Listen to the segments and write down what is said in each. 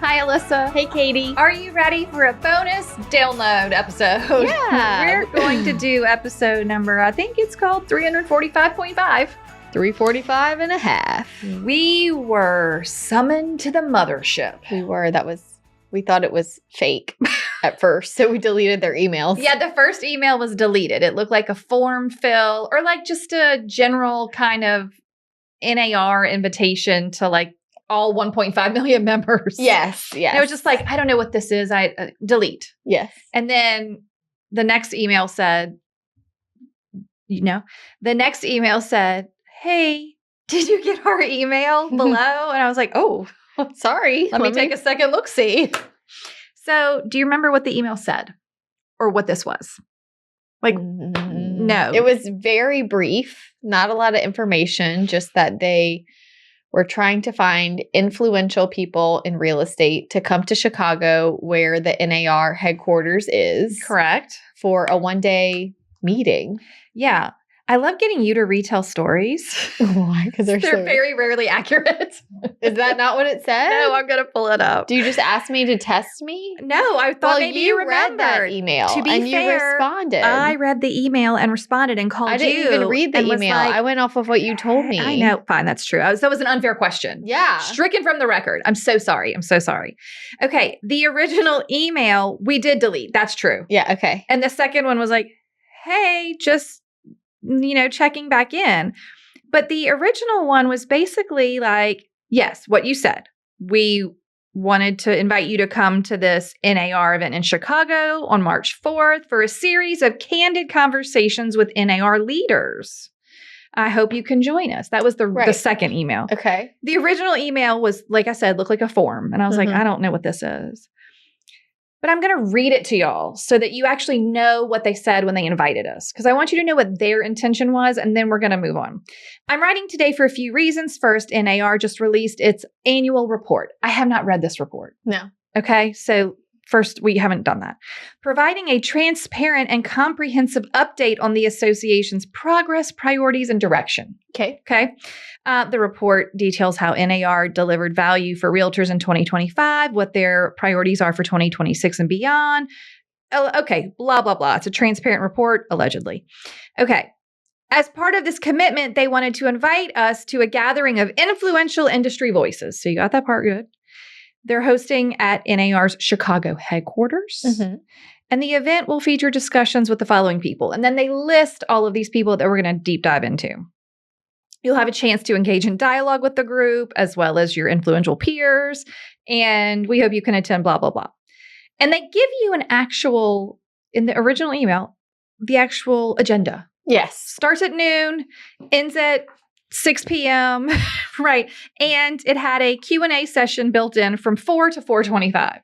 Hi, Alyssa. Hey, Katie. Are you ready for a bonus download episode? Yeah. We're going to do episode number, I think it's called 345.5. 345 and a half. We were summoned to the mothership. We thought it was fake at first, so we deleted their emails. Yeah, the first email was deleted. It looked like a form fill or like just a general kind of NAR invitation to like all 1.5 million members. Yes. And it was just like, I don't know what this is. I delete. Yes. And then the next email said, hey, did you get our email below? And I was like, oh, sorry. let me take a second look-see. So do you remember what the email said or what this was? Like, no. It was very brief, not a lot of information, just that they were trying to find influential people in real estate to come to Chicago where the NAR headquarters is. Correct. For a one-day meeting. Yeah. I love getting you to retell stories. Why? Because they're very rarely accurate. Is that not what it said? No, I'm going to pull it up. Do you just ask me to test me? No, I thought maybe you remembered. Read that email. To be and fair, you responded. I read the email and responded and called you. I didn't even read the email. Like, I went off of what you told me. I know. Fine, that's true. That was an unfair question. Yeah. Stricken from the record. I'm so sorry. Okay, the original email we did delete. That's true. Yeah, okay. And the second one was like, hey, just checking back in. But the original one was basically like, yes, what you said. We wanted to invite you to come to this NAR event in Chicago on March 4th for a series of candid conversations with NAR leaders. I hope you can join us. That was the second email. Okay. The original email was, like I said, looked like a form. And I was like, I don't know what this is. But I'm going to read it to y'all so that you actually know what they said when they invited us. Because I want you to know what their intention was, and then we're going to move on. I'm writing today for a few reasons. First, NAR just released its annual report. I have not read this report. No. Okay, so first, we haven't done that. Providing a transparent and comprehensive update on the association's progress, priorities, and direction. Okay. The report details how NAR delivered value for realtors in 2025, what their priorities are for 2026 and beyond. Okay, blah, blah, blah. It's a transparent report, allegedly. Okay. As part of this commitment, they wanted to invite us to a gathering of influential industry voices. So you got that part good. They're hosting at NAR's Chicago headquarters. And the event will feature discussions with the following people. And then they list all of these people that we're going to deep dive into. You'll have a chance to engage in dialogue with the group as well as your influential peers. And we hope you can attend, blah, blah, blah. And they give you in the original email, the actual agenda. Yes. Starts at noon, ends at 6 p.m., right? And it had a Q&A session built in from 4 to 4:25. I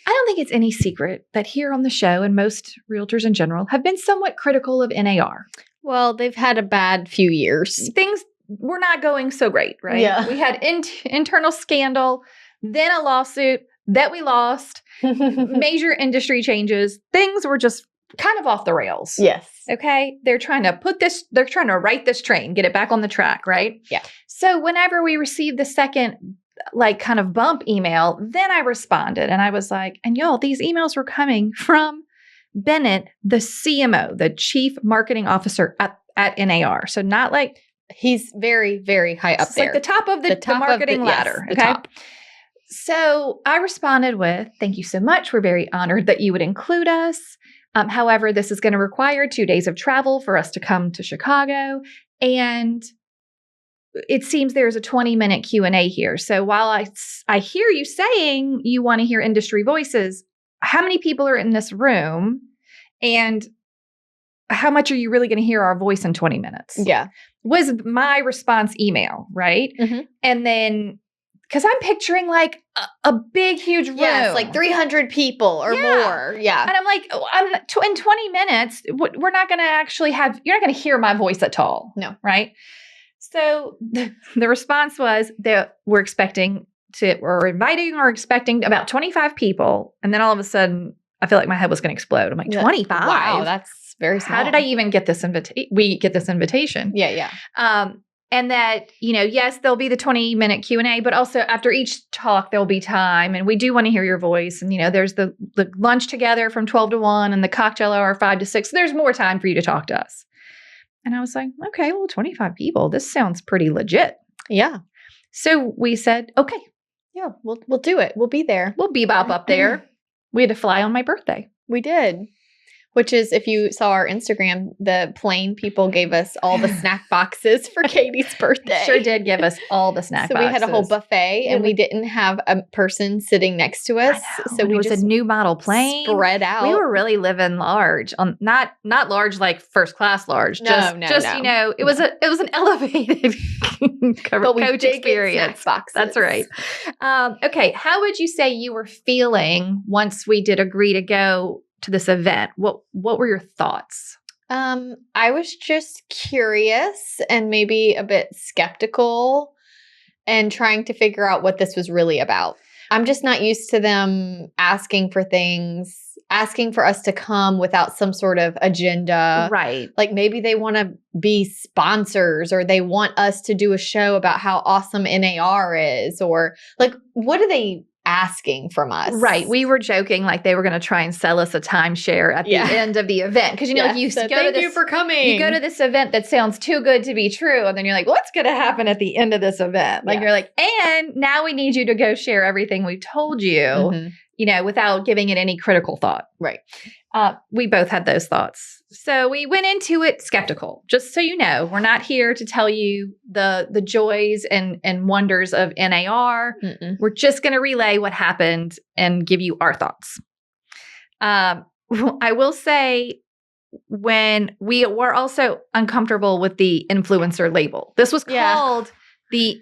don't think it's any secret that here on the show and most realtors in general have been somewhat critical of NAR. Well, they've had a bad few years. Things were not going so great, right? Yeah. We had internal scandal, then a lawsuit that we lost, major industry changes. Things were just kind of off the rails. Yes. Okay. They're trying to right this train, get it back on the track, right? Yeah. So whenever we received the second kind of bump email, then I responded and I was like, and y'all, these emails were coming from Bennett, the CMO, the Chief Marketing Officer at NAR. So not like he's very, very high up there. Like the top of the marketing ladder. Yes, okay. Top. So I responded with, thank you so much. We're very honored that you would include us. However, this is going to require 2 days of travel for us to come to Chicago. And it seems there's a 20-minute Q&A here. So while I hear you saying you want to hear industry voices, how many people are in this room? And how much are you really going to hear our voice in 20 minutes? Yeah. Was my response email, right? And then, because I'm picturing like a big, huge room. Yes, like 300 people or more. Yeah. And I'm like, in 20 minutes, we're not going to actually you're not going to hear my voice at all. No. Right? So the response was that we're inviting or expecting about 25 people. And then all of a sudden, I feel like my head was going to explode. I'm like, 25? Wow, that's very small. How did I even get this invitation? Yeah. And that, yes, there'll be the 20-minute Q&A, but also after each talk, there'll be time. And we do want to hear your voice. And, there's the lunch together from 12 to 1 and the cocktail hour 5 to 6. So there's more time for you to talk to us. And I was like, okay, well, 25 people. This sounds pretty legit. Yeah. So we said, okay. Yeah, we'll do it. We'll be there. We'll bebop up there. We had to fly on my birthday. We did. Which is, if you saw our Instagram, the plane people gave us all the snack boxes for Katie's birthday. Sure did give us all the snack boxes. So we had a whole buffet, and we didn't have a person sitting next to us. So it was a new model plane. Spread out. We were really living large, on not large like first class large. No. It was an elevated coach experience. Snack boxes. That's right. Okay, how would you say you were feeling once we did agree to go to this event? What were your thoughts? I was just curious and maybe a bit skeptical and trying to figure out what this was really about. I'm just not used to them asking for things, asking for us to come without some sort of agenda. Right. Like maybe they want to be sponsors, or they want us to do a show about how awesome NAR is, or like, what are they asking from us? Right. We were joking like they were going to try and sell us a timeshare at the end of the event. Because, like you so go thank to this, you for coming. You go to this event that sounds too good to be true. And then you're like, what's going to happen at the end of this event? Like you're like, and now we need you to go share everything we've told you, without giving it any critical thought. Right. We both had those thoughts. So we went into it skeptical. Just so you know, we're not here to tell you the joys and wonders of NAR. Mm-mm. We're just going to relay what happened and give you our thoughts. I will say, when we were also uncomfortable with the influencer label. This was called the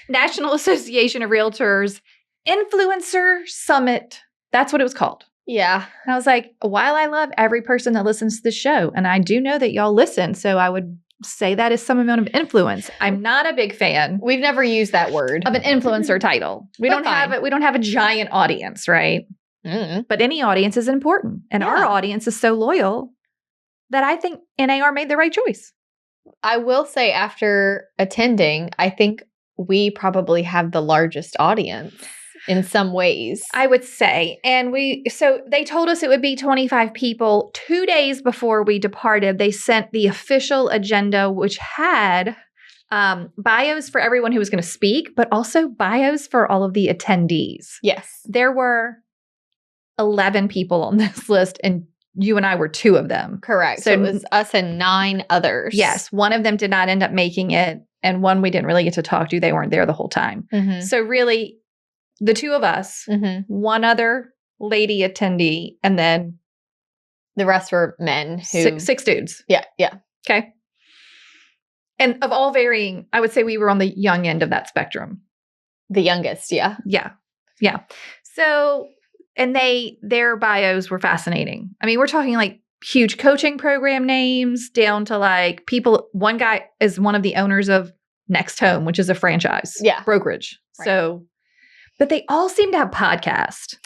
National Association of Realtors Influencer Summit. That's what it was called. Yeah. And I was like, while I love every person that listens to the show, and I do know that y'all listen, so I would say that is some amount of influence. I'm not a big fan. We've never used that word. Of an influencer title. We don't have it. We don't have a giant audience, right? Mm. But any audience is important. And our audience is so loyal that I think NAR made the right choice. I will say, after attending, I think we probably have the largest audience in some ways, I would say. And so they told us it would be 25 people. 2 days before we departed, they sent the official agenda, which had bios for everyone who was going to speak, but also bios for all of the attendees. Yes. There were 11 people on this list, and you and I were 2 of them. Correct. So it was us and 9 others. Yes. One of them did not end up making it, and one we didn't really get to talk to. They weren't there the whole time. Mm-hmm. So really, the 2 of us, one other lady attendee, and then the rest were men. Six dudes. Yeah. Yeah. Okay. And of all varying, I would say we were on the young end of that spectrum. The youngest. Yeah. Yeah. Yeah. So, and their bios were fascinating. I mean, we're talking like huge coaching program names down to like people. One guy is one of the owners of Next Home, which is a franchise brokerage. Right. So, but they all seem to have podcasts.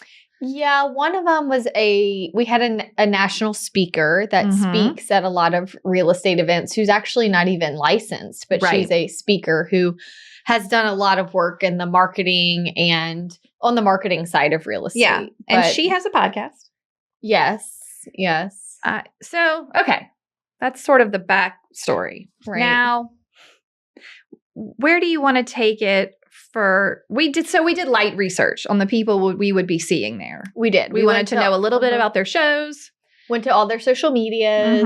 Yeah, one of them was we had a national speaker that speaks at a lot of real estate events, who's actually not even licensed, but she's a speaker who has done a lot of work in the marketing and on the marketing side of real estate. Yeah, and she has a podcast. Yes, yes. So, okay, that's sort of the backstory. Right. Now, where do you want to take it? We did light research on the people we would be seeing there. We did. We wanted to know a little bit about their shows. Went to all their social medias.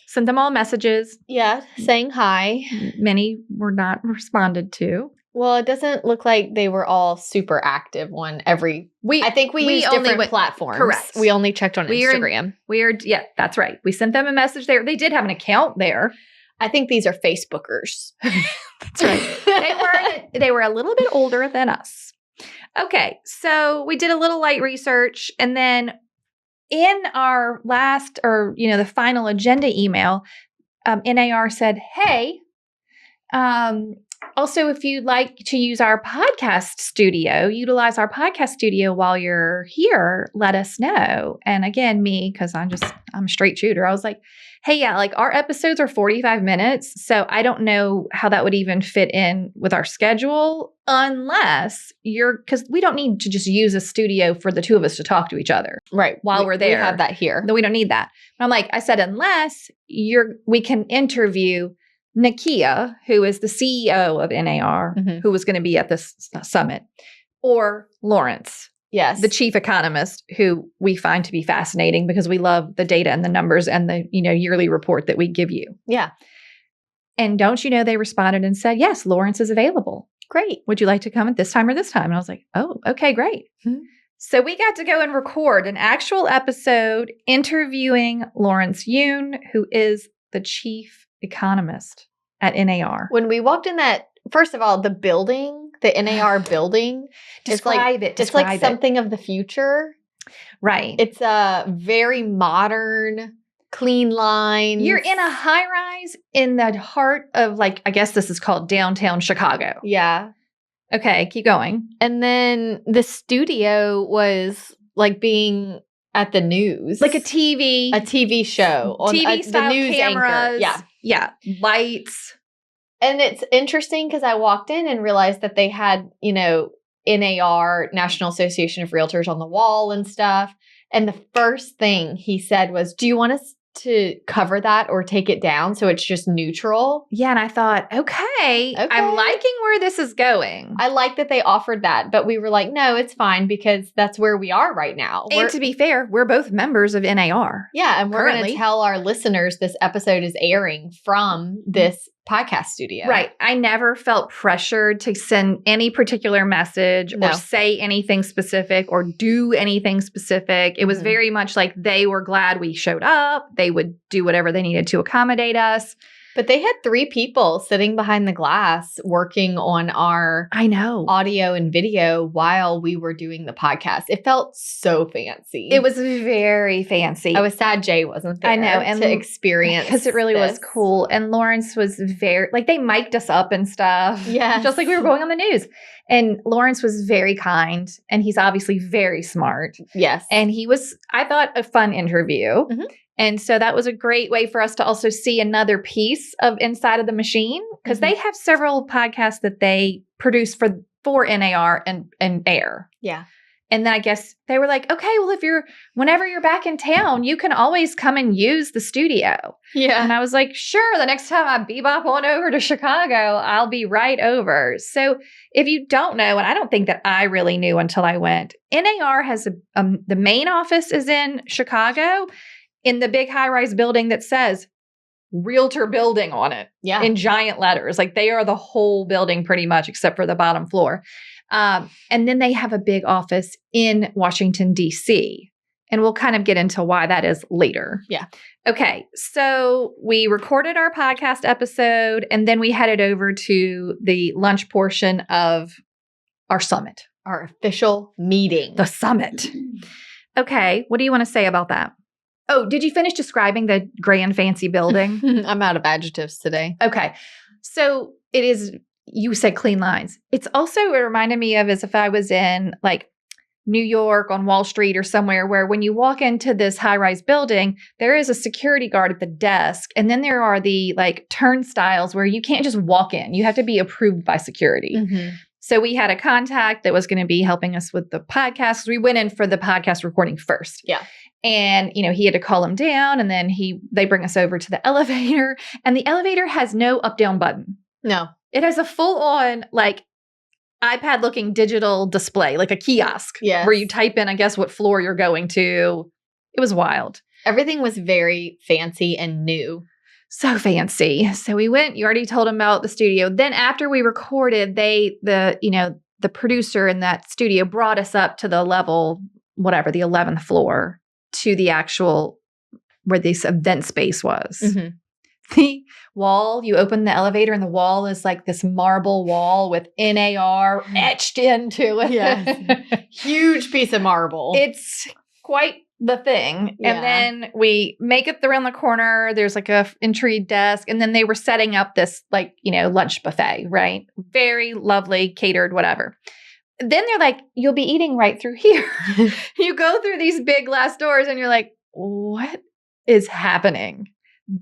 Sent them all messages. Yeah, saying hi. Many were not responded to. Well, it doesn't look like they were all super active on every. I think we used different platforms. Correct. We only checked on Instagram. Yeah, that's right. We sent them a message there. They did have an account there. I think these are Facebookers. That's right. They were a little bit older than us. Okay, so we did a little light research, and then in our last, the final agenda email, NAR said, "Hey, Also, if you'd like to use our podcast studio, utilize our podcast studio while you're here, let us know. And again, me, because I'm a straight shooter, I was like, hey, yeah, like our episodes are 45 minutes. So I don't know how that would even fit in with our schedule unless because we don't need to just use a studio for the two of us to talk to each other. Right. While we're there. We have that here. No, we don't need that. I said, unless we can interview Nykia, who is the CEO of NAR, who was going to be at this summit, or Lawrence, yes, the chief economist, who we find to be fascinating because we love the data and the numbers and the yearly report that we give you. Yeah. And don't you know, they responded and said, yes, Lawrence is available. Great. Would you like to come at this time or this time? And I was like, oh, okay, great. Mm-hmm. So we got to go and record an actual episode interviewing Lawrence Yoon, who is the chief economist at NAR. When we walked in that, first of all, the building, the NAR building, it's like something of the future. Right. It's a very modern, clean lines. You're in a high rise in the heart of, like, I guess this is called downtown Chicago. Yeah. Okay, keep going. And then the studio was like being at the news. Like a TV show. On TV-style the news cameras. Anchor. Yeah. Yeah. Lights. And it's interesting because I walked in and realized that they had, NAR, National Association of Realtors, on the wall and stuff. And the first thing he said was, do you want us to cover that or take it down so it's just neutral? Yeah, and I thought, okay, I'm liking where this is going. I like that they offered that, but we were like, no, it's fine because that's where we are right now. And to be fair, we're both members of NAR. Yeah, and we're going to tell our listeners this episode is airing from this podcast studio. Right. I never felt pressured to send any particular message or say anything specific or do anything specific. It was very much like they were glad we showed up. They would do whatever they needed to accommodate us. But they had 3 people sitting behind the glass working on our audio and video while we were doing the podcast. It felt so fancy. It was very fancy. I was sad Jay wasn't there. I know, and to experience because it really was cool. And Lawrence was they mic'd us up and stuff. Yeah, just like we were going on the news. And Lawrence was very kind, and he's obviously very smart. Yes, and he was, I thought, a fun interview. Mm-hmm. And so that was a great way for us to also see another piece of inside of the machine, because they have several podcasts that they produce for NAR and air. Yeah. And then I guess they were like, okay, well, whenever you're back in town, you can always come and use the studio. Yeah. And I was like, sure, the next time I bebop on over to Chicago, I'll be right over. So if you don't know, and I don't think that I really knew until I went, NAR has the main office is in Chicago, in the big high-rise building that says Realtor Building on it. Yeah. In giant letters. Like, they are the whole building pretty much, except for the bottom floor. And then they have a big office in Washington, D.C. And we'll kind of get into why that is later. Yeah. Okay. So we recorded our podcast episode, and then we headed over to the lunch portion of our summit. Our official meeting. The summit. Okay. What do you want to say about that? Oh, did you finish describing the grand fancy building? I'm out of adjectives today. Okay. So it is, you said clean lines. It's also, it reminded me of as if I was in like New York on Wall Street or somewhere, where when you walk into this high-rise building, there is a security guard at the desk. And then there are the like turnstiles where you can't just walk in. You have to be approved by security. Mm-hmm. So we had a contact that was going to be helping us with the podcast. We went in for the podcast recording first. Yeah. And, he had to call him down, and then they bring us over to the elevator, and the elevator has no up-down button. No. It has a full-on, like, iPad-looking digital display, like a kiosk, where you type in, I guess, what floor you're going to. It was wild. Everything was very fancy and new. So fancy. So we went, you already told him about the studio. Then after we recorded, the producer in that studio brought us up to the level, whatever, the 11th floor, to the actual, where this event space was. Mm-hmm. The wall, you open the elevator and the wall is like this marble wall with NAR etched into it. Yes. Huge piece of marble. It's quite the thing. Yeah. And then we make it around the corner. There's like a entry desk. And then they were setting up this like, lunch buffet, right? Very lovely, catered, whatever. Then they're like, you'll be eating right through here. You go through these big glass doors and you're like, what is happening?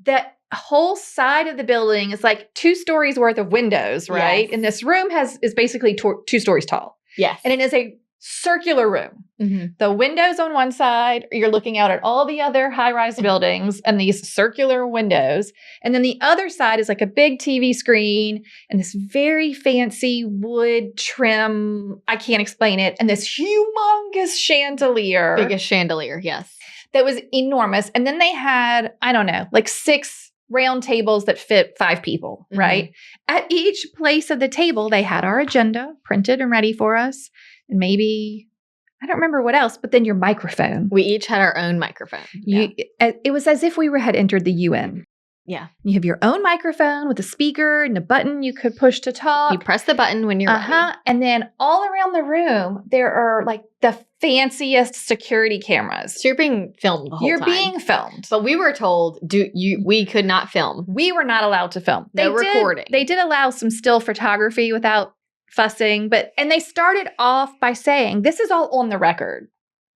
That whole side of the building is like 2 stories worth of windows, right? Yes. And this room is basically 2 stories tall. Yes. And it is a circular room. The windows on one side, you're looking out at all the other high-rise buildings and these circular windows. And then the other side is like a big TV screen and this very fancy wood trim. I can't explain it. And this humongous chandelier. Biggest chandelier, yes. That was enormous. And then they had, I don't know, like 6 round tables that fit 5 people, right? At each place of the table, they had our agenda printed and ready for us. And maybe, I don't remember what else, but then your microphone. We each had our own microphone. It was as if we had entered the UN. Yeah. You have your own microphone with a speaker and a button you could push to talk. You press the button when you're ready. And then all around the room, there are like the fanciest security cameras. So you're being filmed the whole time. You're being filmed. But we were told we could not film. We were not allowed to film. No recording. They did allow some still photography without fussing, and they started off by saying, this is all on the record.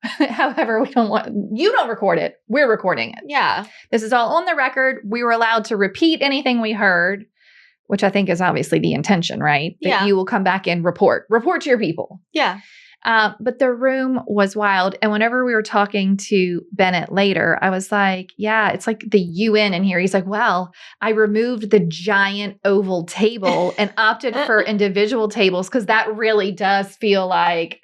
However, you don't record it. We're recording it. Yeah. This is all on the record. We were allowed to repeat anything we heard, which I think is obviously the intention, right? That you will come back and report to your people. Yeah. But the room was wild. And whenever we were talking to Bennett later, I was like, yeah, it's like the UN in here. He's like, well, I removed the giant oval table and opted for individual tables because that really does feel like,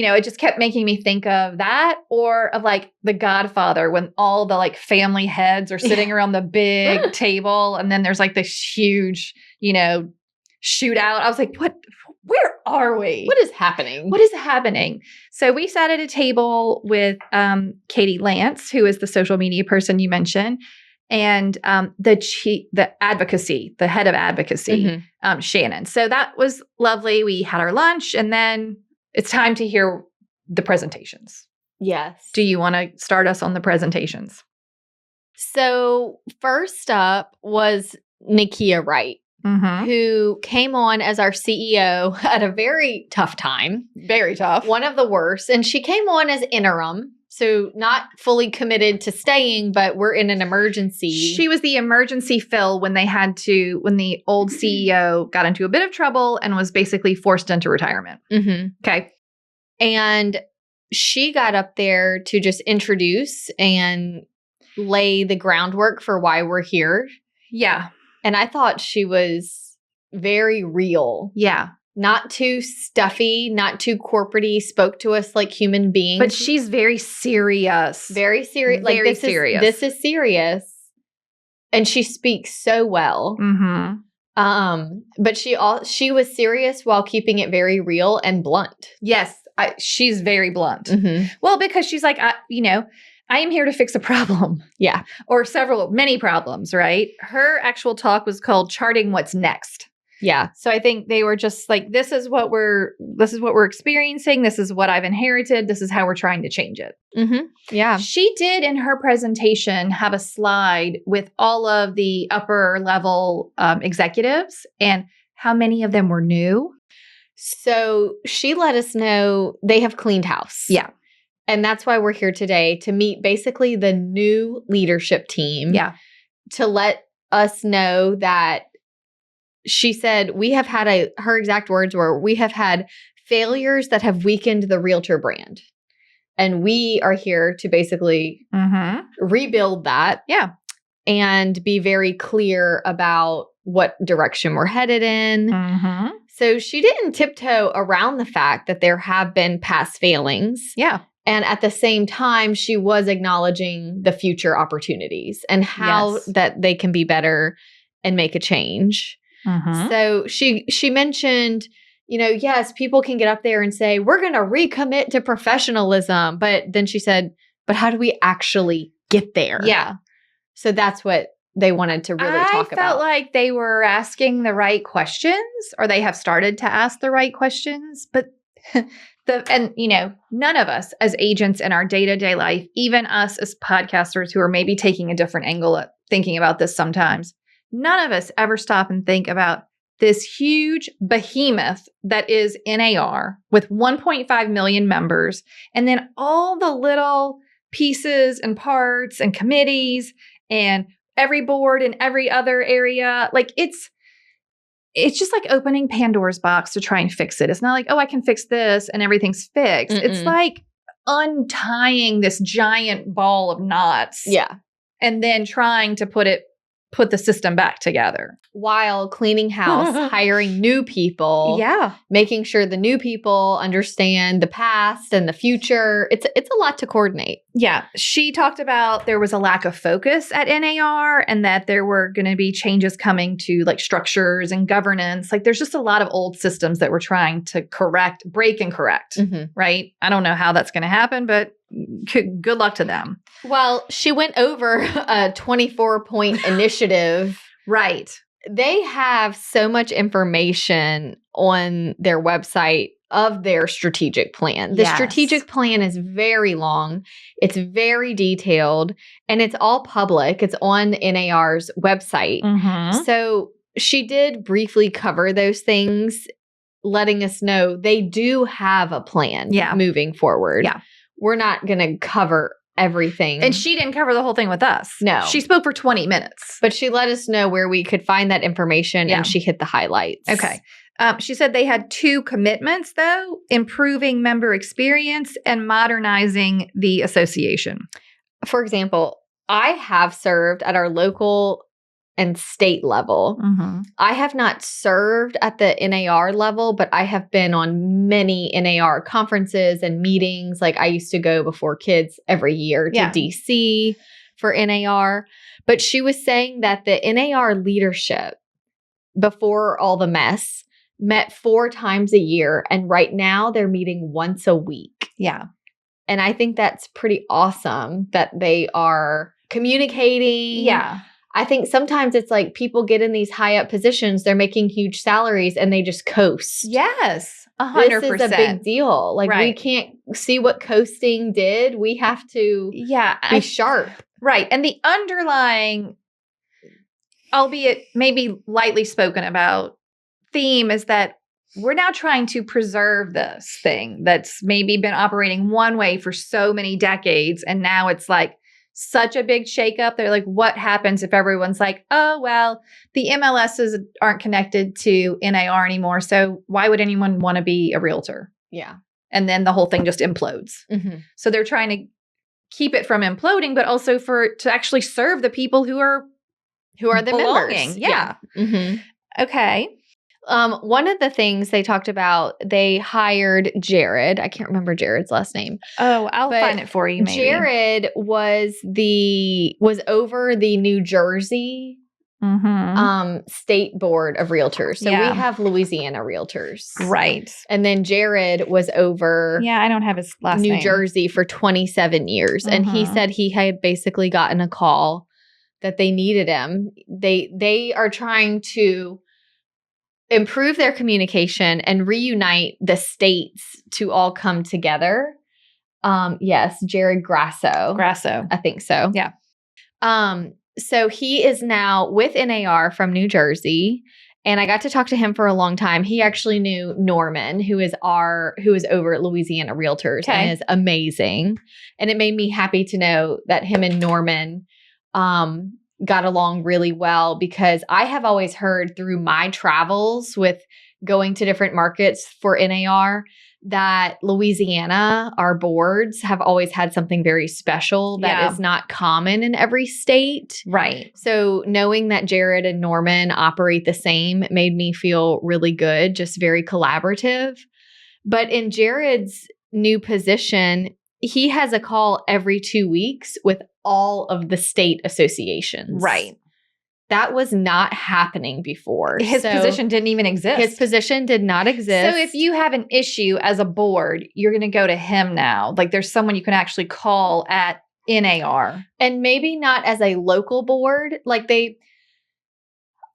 it just kept making me think of that or of like The Godfather when all the like family heads are sitting around the big table. And then there's like this huge, shootout. I was like, where are we? What is happening? What is happening? So we sat at a table with Katie Lance, who is the social media person you mentioned, and the advocacy, the head of advocacy, Shannon. So that was lovely. We had our lunch, and then it's time to hear the presentations. Yes. Do you want to start us on the presentations? So first up was Nykia Wright. Who came on as our CEO at a very tough time. Very tough. One of the worst. And she came on as interim. So not fully committed to staying, but we're in an emergency. She was the emergency fill when when the old CEO got into a bit of trouble and was basically forced into retirement. Okay. And she got up there to just introduce and lay the groundwork for why we're here. Yeah. And I thought she was very real. Yeah. Not too stuffy, not too corporate-y, spoke to us like human beings. But she's very serious. Very serious. Very serious. This is serious. And she speaks so well. But she was serious while keeping it very real and blunt. Yes. She's very blunt. Well, because she's like, I am here to fix a problem. Yeah. Or many problems, right? Her actual talk was called Charting What's Next. Yeah. So I think they were just like, this is what we're experiencing. This is what I've inherited. This is how we're trying to change it. Yeah. She did in her presentation have a slide with all of the upper level executives and how many of them were new. So she let us know they have cleaned house. Yeah. And that's why we're here today, to meet basically the new leadership team. Yeah. To let us know that she said we have had her exact words were, we have had failures that have weakened the realtor brand. And we are here to basically rebuild that. Yeah. And be very clear about what direction we're headed in. So she didn't tiptoe around the fact that there have been past failings. Yeah. And at the same time, she was acknowledging the future opportunities and how that they can be better and make a change. So she mentioned, yes, people can get up there and say, we're going to recommit to professionalism. But then she said, but how do we actually get there? Yeah. So that's what they wanted to really talk about. I felt like they were asking the right questions, or they have started to ask the right questions, but None of us as agents in our day-to-day life, even us as podcasters who are maybe taking a different angle at thinking about this sometimes, none of us ever stop and think about this huge behemoth that is NAR with 1.5 million members, and then all the little pieces and parts and committees and every board in every other area. Like it's just like opening Pandora's box to try and fix it. It's not like, oh, I can fix this and everything's fixed. Mm-mm. It's like untying this giant ball of knots. Yeah. And then trying to put the system back together. While cleaning house, hiring new people. Yeah. Making sure the new people understand the past and the future. It's a lot to coordinate. Yeah. She talked about there was a lack of focus at NAR and that there were going to be changes coming to like structures and governance. Like there's just a lot of old systems that we're trying to break and correct. Mm-hmm. Right? I don't know how that's going to happen, but good luck to them. Well, she went over a 24-point initiative. Right. They have so much information on their website of their strategic plan. The strategic plan is very long. It's very detailed and it's all public. It's on NAR's website. Mm-hmm. So she did briefly cover those things, letting us know they do have a plan moving forward. Yeah. We're not going to cover everything. And she didn't cover the whole thing with us. No. She spoke for 20 minutes. But she let us know where we could find that information and she hit the highlights. Okay. She said they had 2 commitments, though, improving member experience and modernizing the association. For example, I have served at our local and state level. Mm-hmm. I have not served at the NAR level, but I have been on many NAR conferences and meetings. Like I used to go before kids every year to DC for NAR. But she was saying that the NAR leadership, before all the mess, met 4 times a year. And right now they're meeting once a week. Yeah. And I think that's pretty awesome that they are communicating. Yeah. I think sometimes it's like people get in these high up positions, they're making huge salaries and they just coast. Yes, 100%. This is a big deal. Like we can't see what coasting did. We have to be sharp. Right. And the underlying, albeit maybe lightly spoken about, theme is that we're now trying to preserve this thing that's maybe been operating one way for so many decades. And now it's like, such a big shakeup. They're like, what happens if everyone's like, oh, well, the MLSs aren't connected to NAR anymore. So why would anyone want to be a realtor? Yeah. And then the whole thing just implodes. Mm-hmm. So they're trying to keep it from imploding, but also to actually serve the people who are the belonging. members. Yeah. Mm-hmm. Okay. One of the things they talked about, they hired Jared. I can't remember Jared's last name. Oh, I'll find it for you. Maybe Jared was over the New Jersey State Board of Realtors. So we have Louisiana Realtors, right? And then Jared was over. Yeah, I don't have his last name. New Jersey for 27 years, and he said he had basically gotten a call that they needed him. They are trying to improve their communication and reunite the states to all come together. Yes, Jared Grasso. I think so. Yeah. So he is now with NAR from New Jersey, and I got to talk to him for a long time. He actually knew Norman, who is over at Louisiana Realtors and is amazing. And it made me happy to know that him and Norman got along really well, because I have always heard through my travels with going to different markets for NAR that Louisiana, our boards have always had something very special that is not common in every state. Right. So knowing that Jared and Norman operate the same made me feel really good, just very collaborative. But in Jared's new position, he has a call every 2 weeks with all of the state associations. Right. That was not happening before. His position didn't even exist. His position did not exist. So if you have an issue as a board, you're going to go to him now. Like there's someone you can actually call at NAR. And maybe not as a local board. Like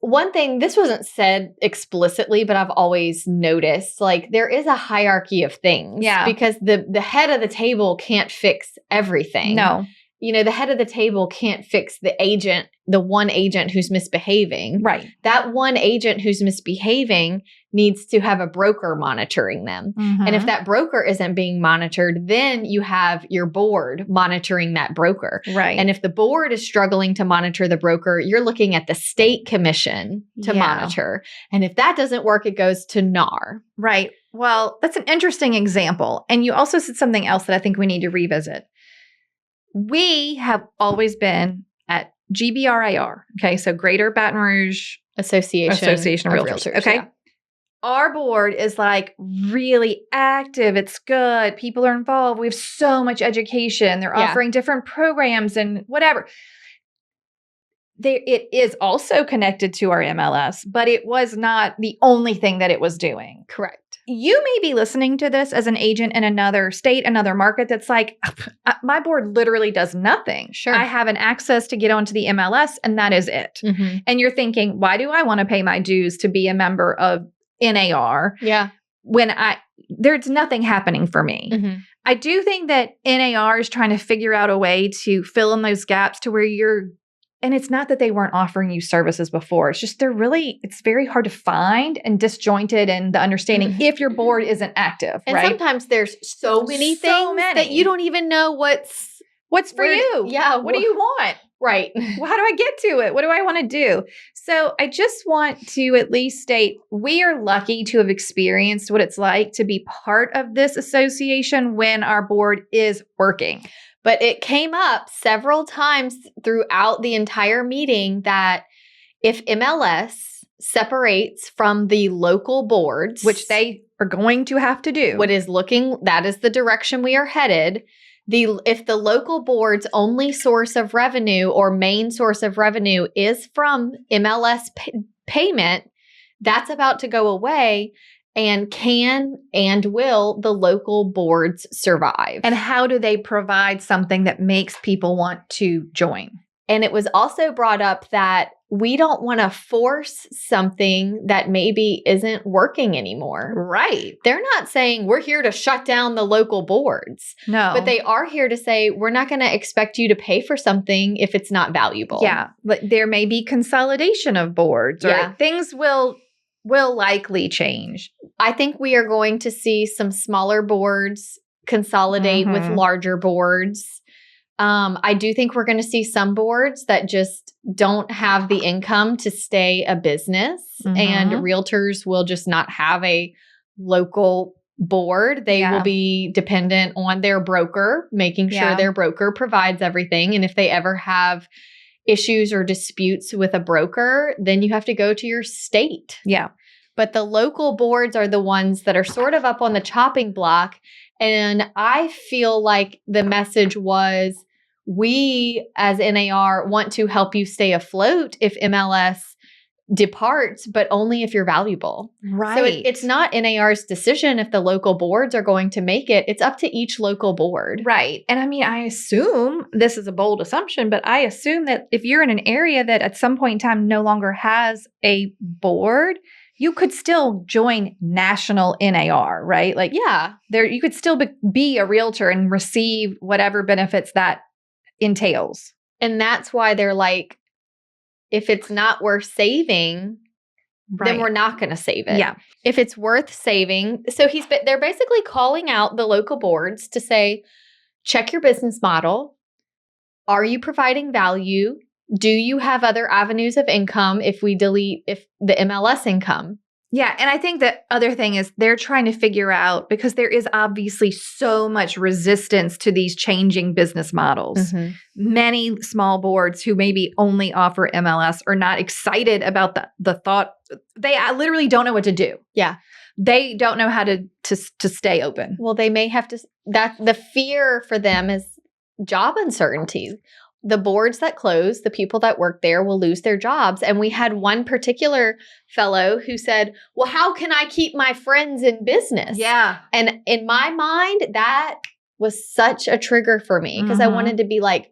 one thing, this wasn't said explicitly, but I've always noticed, like, there is a hierarchy of things. Yeah. Because the head of the table can't fix everything. No. You know, the head of the table can't fix the one agent who's misbehaving. Right. That one agent who's misbehaving needs to have a broker monitoring them. Mm-hmm. And if that broker isn't being monitored, then you have your board monitoring that broker. Right. And if the board is struggling to monitor the broker, you're looking at the state commission to monitor. And if that doesn't work, it goes to NAR. Right. Well, that's an interesting example. And you also said something else that I think we need to revisit. We have always been at GBRAR, okay? So Greater Baton Rouge Association of Realtors, okay? Yeah. Our board is like really active. It's good. People are involved. We have so much education. They're offering different programs and whatever. It is also connected to our MLS, but it was not the only thing that it was doing. Correct. You may be listening to this as an agent in another state, another market that's like, my board literally does nothing. Sure. I have an access to get onto the MLS and that is it. Mm-hmm. And you're thinking, why do I want to pay my dues to be a member of NAR? Yeah. When there's nothing happening for me. Mm-hmm. I do think that NAR is trying to figure out a way to fill in those gaps to where and it's not that they weren't offering you services before. It's just it's very hard to find and disjointed in the understanding if your board isn't active, and right? sometimes there's so many things that you don't even know what's for you. Yeah. What do you want? Right. Well, how do I get to it? What do I want to do? So I just want to at least state we are lucky to have experienced what it's like to be part of this association when our board is working. But it came up several times throughout the entire meeting that if MLS separates from the local boards, which they are going to have to do, that is the direction we are headed. If the local board's only source of revenue or main source of revenue is from MLS payment, that's about to go away. And can and will the local boards survive? And how do they provide something that makes people want to join? And it was also brought up that we don't want to force something that maybe isn't working anymore. Right. They're not saying we're here to shut down the local boards. No. But they are here to say we're not going to expect you to pay for something if it's not valuable. Yeah. But there may be consolidation of boards or things will likely change. I think we are going to see some smaller boards consolidate with larger boards. I do think we're going to see some boards that just don't have the income to stay a business, and realtors will just not have a local board. They will be dependent on their broker, making sure their broker provides everything. And if they ever have issues or disputes with a broker, then you have to go to your state. Yeah. But the local boards are the ones that are sort of up on the chopping block. And I feel like the message was, we as NAR want to help you stay afloat if MLS departs, but only if you're valuable. Right. So it's not NAR's decision if the local boards are going to make it. It's up to each local board. Right. And I mean, I assume, this is a bold assumption, but I assume that if you're in an area that at some point in time no longer has a board, you could still join national NAR, right? Like, you could still be a realtor and receive whatever benefits that entails. And that's why they're like, if it's not worth saving, then we're not going to save it. Yeah. If it's worth saving. So they're basically calling out the local boards to say, check your business model. Are you providing value? Do you have other avenues of income if the MLS income? Yeah. And I think the other thing is they're trying to figure out, because there is obviously so much resistance to these changing business models. Many small boards who maybe only offer MLS are not excited about the thought. They literally don't know what to do. Yeah. They don't know how to stay open. Well, they may have to, the fear for them is job uncertainty. The boards that close, the people that work there will lose their jobs. And we had one particular fellow who said, well, how can I keep my friends in business? Yeah. And in my mind, that was such a trigger for me, because I wanted to be like,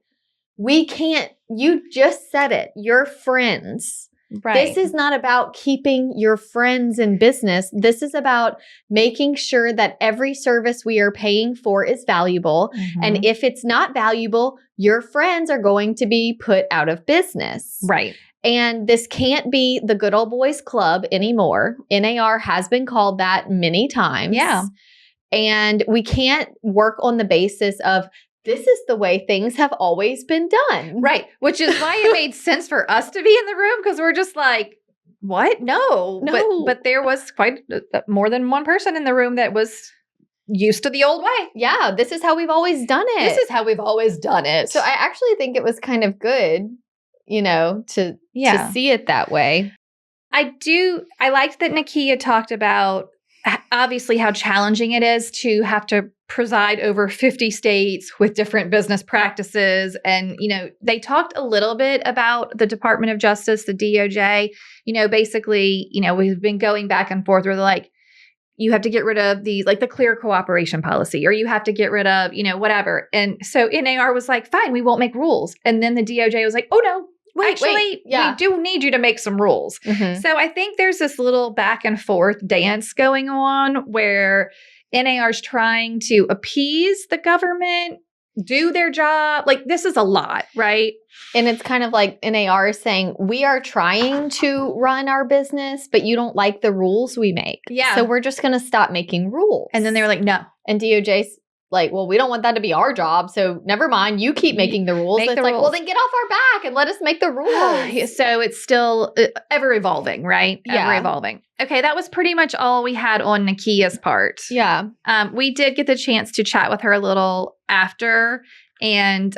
we can't, you just said it, your friends Right. This is not about keeping your friends in business. This is about making sure that every service we are paying for is valuable. And if it's not valuable, your friends are going to be put out of business. Right. And this can't be the good old boys club anymore. NAR has been called that many times. Yeah. And we can't work on the basis of this is the way things have always been done. Right. Which is why it made sense for us to be in the room, because we're just like, what? No. But there was quite more than one person in the room that was used to the old way. Yeah, this is how we've always done it. This is how we've always done it. So I actually think it was kind of good, to see it that way. I liked that Nykia talked about obviously how challenging it is to have to preside over 50 states with different business practices. And, they talked a little bit about the Department of Justice, the DOJ, basically, we've been going back and forth where they're like, you have to get rid of these, like the clear cooperation policy, or you have to get rid of, whatever. And so NAR was like, fine, we won't make rules. And then the DOJ was like, oh no, we do need you to make some rules. So I think there's this little back and forth dance going on where NAR's trying to appease the government, do their job. Like, this is a lot, right? And it's kind of like NAR is saying, we are trying to run our business, but you don't like the rules we make. Yeah. So we're just going to stop making rules. And then they were like, no. And DOJ's like, well, we don't want that to be our job. So never mind. You keep making the rules. It's like, well, then get off our back and let us make the rules. So it's still ever evolving, right? Yeah. Ever evolving. Okay. That was pretty much all we had on Nykia's part. Yeah. We did get the chance to chat with her a little after. And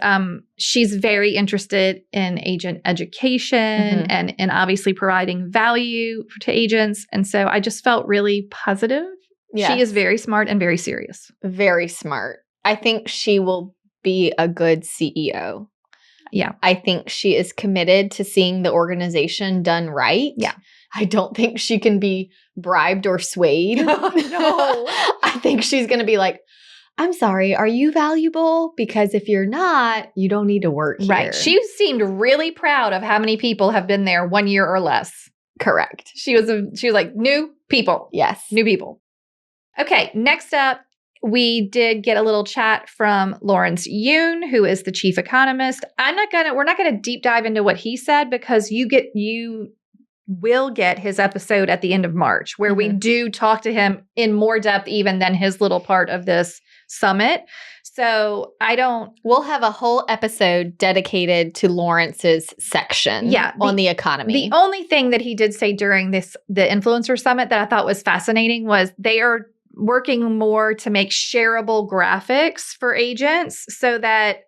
she's very interested in agent education and obviously providing value to agents. And so I just felt really positive. Yes. She is very smart and very serious. Very smart. I think she will be a good CEO. Yeah. I think she is committed to seeing the organization done right. Yeah. I don't think she can be bribed or swayed. No. I think she's going to be like, I'm sorry, are you valuable? Because if you're not, you don't need to work here. Right. She seemed really proud of how many people have been there 1 year or less. Correct. She was like, new people. Yes. New people. Okay. Next up, we did get a little chat from Lawrence Yoon, who is the chief economist. We're not going to deep dive into what he said, because you will get his episode at the end of March, where we do talk to him in more depth even than his little part of this summit. So we'll have a whole episode dedicated to Lawrence's section on the economy. The only thing that he did say during the influencer summit that I thought was fascinating was they are working more to make shareable graphics for agents so that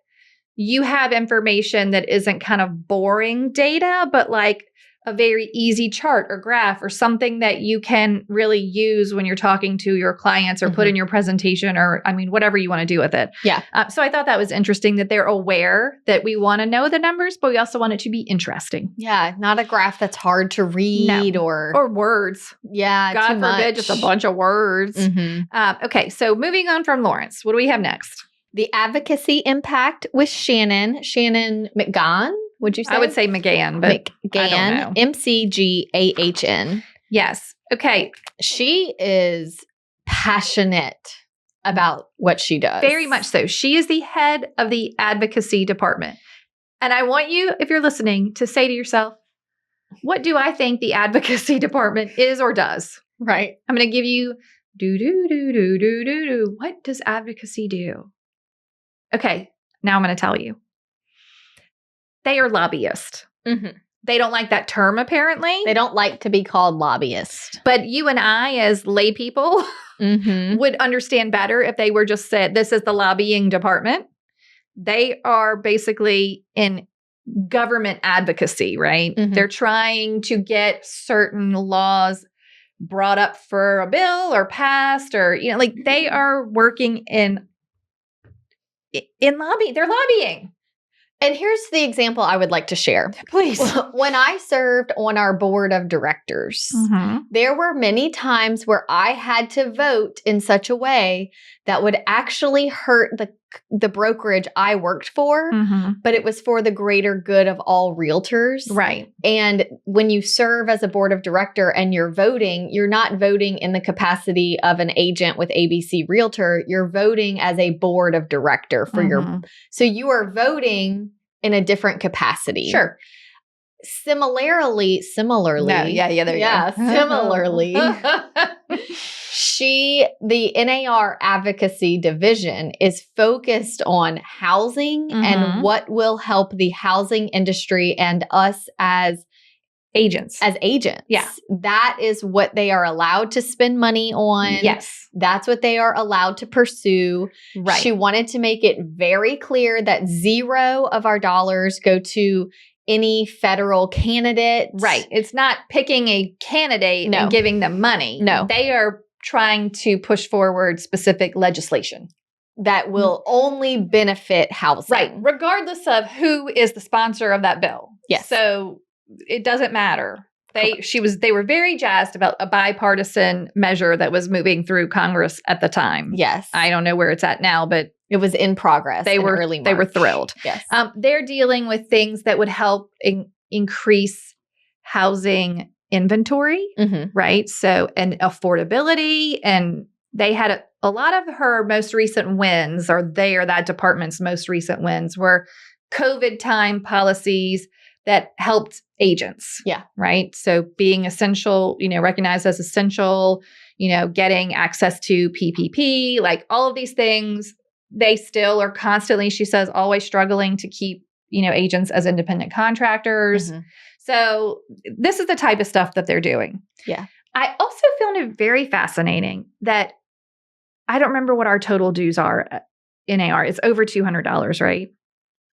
you have information that isn't kind of boring data, but like a very easy chart or graph or something that you can really use when you're talking to your clients or put in your presentation or, whatever you want to do with it. Yeah. So I thought that was interesting that they're aware that we want to know the numbers, but we also want it to be interesting. Yeah. Not a graph that's hard to read or words. Yeah. God forbid, just a bunch of words. Okay. So moving on from Lawrence, what do we have next? The advocacy impact with Shannon McGahn. Would you say? I would say McGahn, but I don't know. McGahn. Yes. Okay. She is passionate about what she does. Very much so. She is the head of the advocacy department. And I want you, if you're listening, to say to yourself, what do I think the advocacy department is or does? Right. I'm going to give you What does advocacy do? Okay. Now I'm going to tell you. They are lobbyists. They don't like that term, apparently. They don't like to be called lobbyists. But you and I, as lay people, would understand better if they were just said, this is the lobbying department. They are basically in government advocacy, right? They're trying to get certain laws brought up for a bill or passed or, they are working in lobby. They're lobbying. And here's the example I would like to share. Please. When I served on our board of directors, there were many times where I had to vote in such a way that would actually hurt the the brokerage I worked for, Mhm. but it was for the greater good of all realtors. Right. And when you serve as a board of director and you're voting, you're not voting in the capacity of an agent with ABC Realtor. You're voting as a board of director for Mhm. so you are voting in a different capacity. Sure. Similarly, No, yeah, there you go. similarly, the NAR advocacy division is focused on housing and Mhm. what will help the housing industry and us as Agents. agents. Yeah. That is what they are allowed to spend money on. Yes. That's what they are allowed to pursue. Right. She wanted to make it very clear that 0 of our dollars go to any federal candidate. Right. It's not picking a candidate and giving them money. No. They are trying to push forward specific legislation that will only benefit housing. Right. Regardless of who is the sponsor of that bill. Yes. So it doesn't matter. They were very jazzed about a bipartisan measure that was moving through Congress at the time. Yes. I don't know where it's at now, but it was in progress. They were March. thrilled. Yes. They're dealing with things that would help increase housing inventory, right? So, and affordability. And they had a lot of her most recent wins, or that department's most recent wins, were COVID time policies that helped agents. Yeah. Right. So being essential, recognized as essential, getting access to PPP, like all of these things, they still are constantly, she says, always struggling to keep, agents as independent contractors. So this is the type of stuff that they're doing. Yeah. I also found it very fascinating that I don't remember what our total dues are at NAR. It's over $200, right?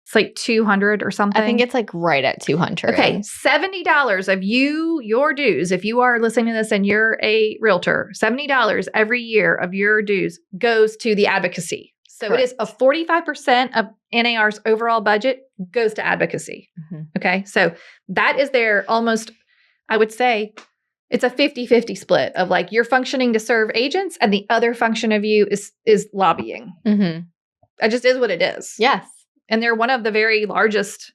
It's like 200 or something. I think it's like right at 200. Okay. $70 of your dues, if you are listening to this and you're a realtor, $70 every year of your dues goes to the advocacy. So Correct. It is a 45% of NAR's overall budget goes to advocacy. Okay. So that is their almost, I would say, it's a 50-50 split of like you're functioning to serve agents and the other function of you is lobbying. It just is what it is. Yes. And they're one of the very largest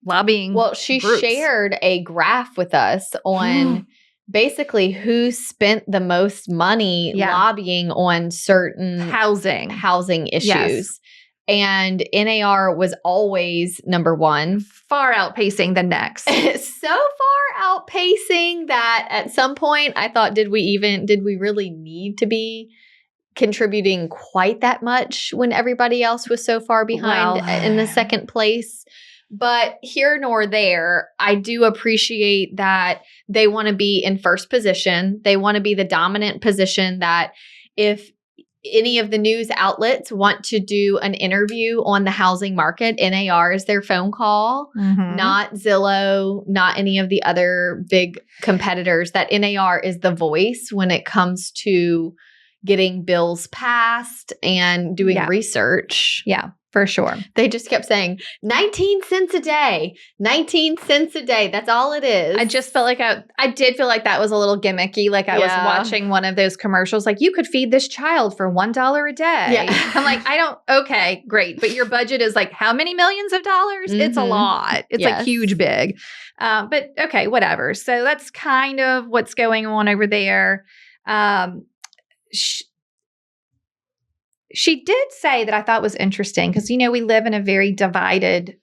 lobbying she groups. Shared a graph with us on basically who spent the most money lobbying on certain housing issues. Yes. And NAR was always number one. Far outpacing the next. So far outpacing that at some point I thought, did we really need to be contributing quite that much when everybody else was so far behind in the second place? But here nor there, I do appreciate that they want to be in first position. They want to be the dominant position that if any of the news outlets want to do an interview on the housing market, NAR is their phone call, not Zillow, not any of the other big competitors. That NAR is the voice when it comes to getting bills passed and doing research. Yeah, for sure. They just kept saying 19 cents a day, 19 cents a day. That's all it is. I just felt like I did feel like that was a little gimmicky. Like I was watching one of those commercials, like you could feed this child for $1 a day. Yeah. I'm like, okay, great. But your budget is like how many millions of dollars? It's a lot. It's like huge, big. But okay, whatever. So that's kind of what's going on over there. She did say that I thought was interesting because, we live in a very divided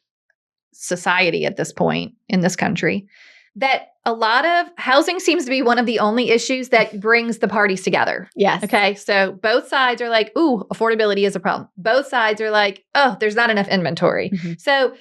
society at this point in this country, that a lot of housing seems to be one of the only issues that brings the parties together. Yes. Okay. So both sides are like, ooh, affordability is a problem. Both sides are like, oh, there's not enough inventory. So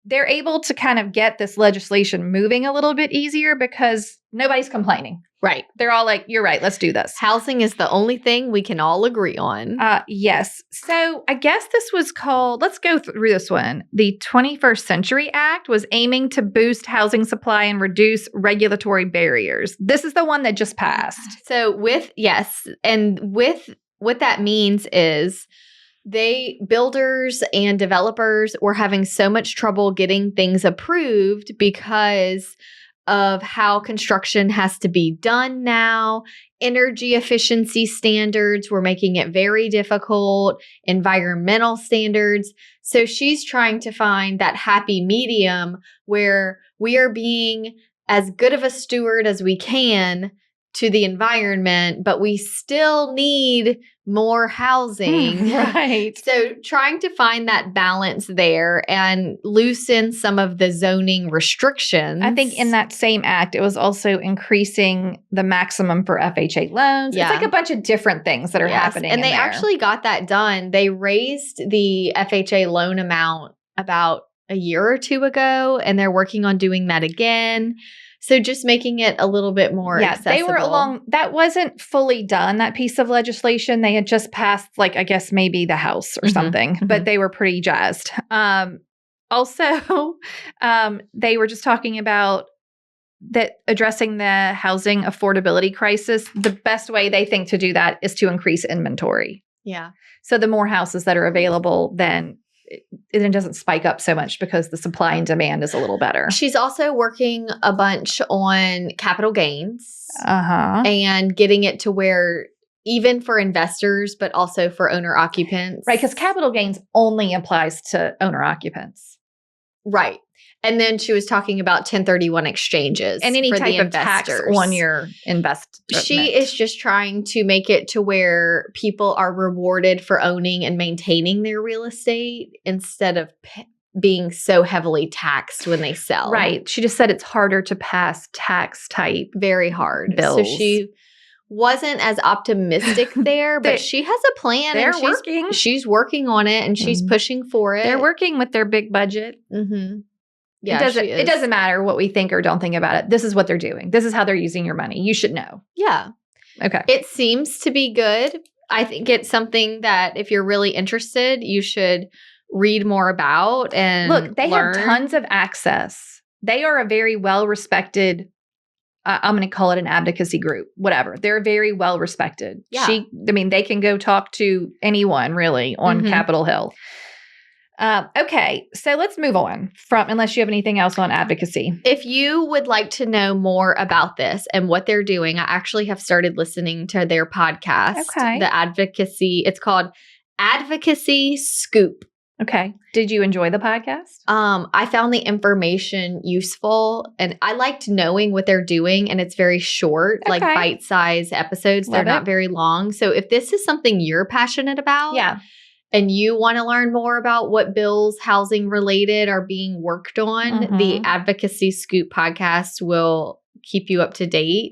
they're able to kind of get this legislation moving a little bit easier because nobody's complaining. Right. They're all like, you're right, let's do this. Housing is the only thing we can all agree on. Yes. So I guess this was called, let's go through this one. The 21st Century Act was aiming to boost housing supply and reduce regulatory barriers. This is the one that just passed. So what that means is builders and developers were having so much trouble getting things approved because of how construction has to be done now. Energy efficiency standards were making it very difficult, environmental standards. So she's trying to find that happy medium where we are being as good of a steward as we can to the environment, but we still need more housing. Right. So trying to find that balance there and loosen some of the zoning restrictions. I think in that same act, it was also increasing the maximum for FHA loans. Yeah. It's like a bunch of different things that are happening. And they in there. actually got that done. They raised the FHA loan amount about a year or two ago, and they're working on doing that again. So just making it a little bit more accessible. They were along. That wasn't fully done, that piece of legislation. They had just passed, like, I guess maybe the House or something, but they were pretty jazzed. Also, they were just talking about that addressing the housing affordability crisis. The best way they think to do that is to increase inventory. Yeah. So the more houses that are available, then it doesn't spike up so much because the supply and demand is a little better. She's also working a bunch on capital gains and getting it to where even for investors, but also for owner occupants. Right, because capital gains only applies to owner occupants. Right. And then she was talking about 1031 exchanges. And any for type the of tax on your investment. She is just trying to make it to where people are rewarded for owning and maintaining their real estate instead of being so heavily taxed when they sell. Right. She just said it's harder to pass tax type. Very hard. Bills. So she wasn't as optimistic there, but she has a plan. They're and working. She's working on it and she's pushing for it. They're working with their big budget. Yeah, it doesn't matter what we think or don't think about it. This is what they're doing. This is how they're using your money. You should know. Yeah. Okay. It seems to be good. I think it's something that if you're really interested, you should read more about and look, they learn. have tons of access. They are a very well-respected, I'm going to call it an advocacy group, whatever. They're very well-respected. Yeah. They can go talk to anyone really on Capitol Hill. Okay, so let's move on unless you have anything else on advocacy. If you would like to know more about this and what they're doing, I actually have started listening to their podcast. Okay. The advocacy, it's called Advocacy Scoop. Okay. Did you enjoy the podcast? I found the information useful and I liked knowing what they're doing, and it's very short, like bite-sized episodes. They're not very long. So if this is something you're passionate about, and you want to learn more about what bills, housing related, are being worked on, the Advocacy Scoop podcast will keep you up to date.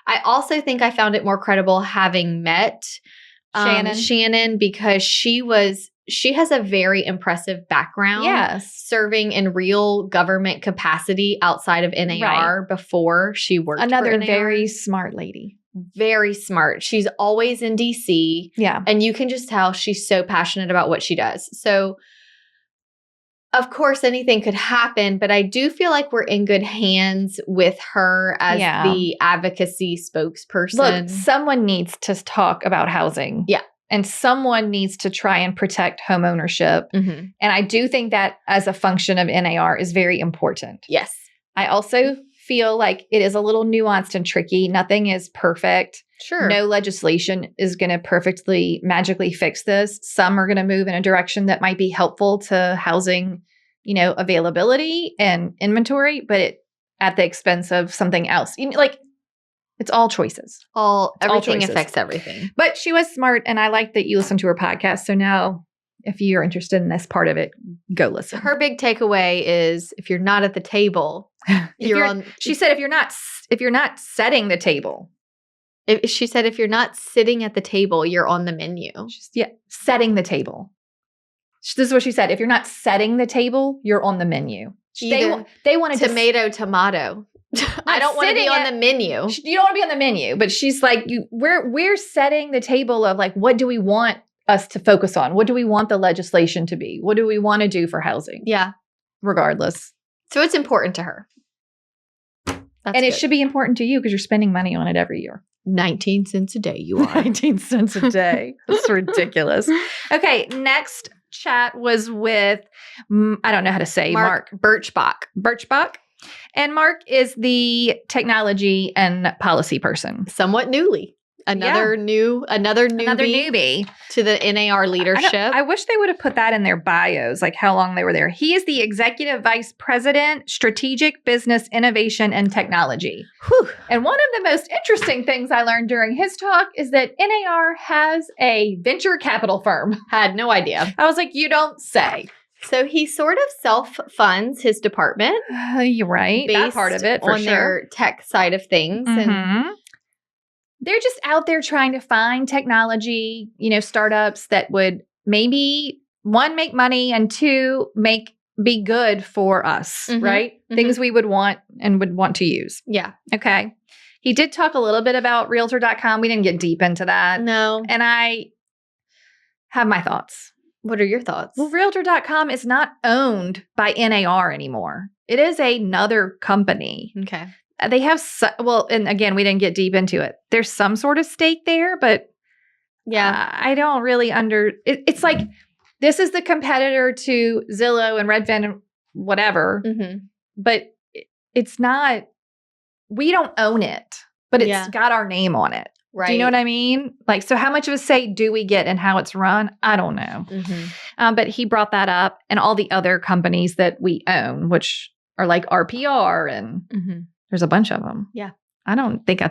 I also think I found it more credible having met Shannon because she has a very impressive background serving in real government capacity outside of NAR before she worked Another for NAR. Very smart lady. Very smart. She's always in DC. Yeah. And you can just tell she's so passionate about what she does. So, of course, anything could happen, but I do feel like we're in good hands with her as the advocacy spokesperson. Look, someone needs to talk about housing. Yeah. And someone needs to try and protect home ownership. And I do think that as a function of NAR is very important. Yes. I also feel like it is a little nuanced and tricky. Nothing is perfect. Sure. No legislation is going to perfectly magically fix this. Some are going to move in a direction that might be helpful to housing, availability and inventory, but at the expense of something else. It's all choices. Everything affects everything. But she was smart, and I like that you listened to her podcast. So now, if you're interested in this part of it, go listen. Her big takeaway is if you're not at the table, she said if you're not setting the table. She said if you're not sitting at the table, you're on the menu. Setting the table. This is what she said. If you're not setting the table, you're on the menu. They want tomato. I don't want to be on the menu. You don't want to be on the menu, but she's like, we're setting the table of like, what do we want us to focus on? What do we want the legislation to be? What do we want to do for housing? Yeah. Regardless. So it's important to her. It should be important to you because you're spending money on it every year. 19 cents a day, you are. 19 cents a day. That's ridiculous. Okay, next chat was with, I don't know how to say, Mark Birchbach. Birchbach? And Mark is the technology and policy person. Somewhat newly. Another newbie to the NAR leadership. I wish they would have put that in their bios, like how long they were there. He is the Executive Vice President, Strategic Business Innovation and Technology. Whew. And one of the most interesting things I learned during his talk is that NAR has a venture capital firm. Had no idea. I was like, you don't say. So he sort of self-funds his department. You're right. That part of it, for on their tech side of things. And they're just out there trying to find technology, startups that would maybe, one, make money, and two, be good for us, right? Things we would want and would want to use. Yeah. Okay. He did talk a little bit about Realtor.com. We didn't get deep into that. No. And I have my thoughts. What are your thoughts? Well, Realtor.com is not owned by NAR anymore. It is another company. Okay. They have, and again, we didn't get deep into it. There's some sort of stake there, but I don't really it's like, this is the competitor to Zillow and Redfin and whatever, but it's not, we don't own it, but it's got our name on it. Right. Do you know what I mean? Like, so how much of a say do we get in how it's run? I don't know. But he brought that up, and all the other companies that we own, which are like RPR and there's a bunch of them. Yeah. I don't think I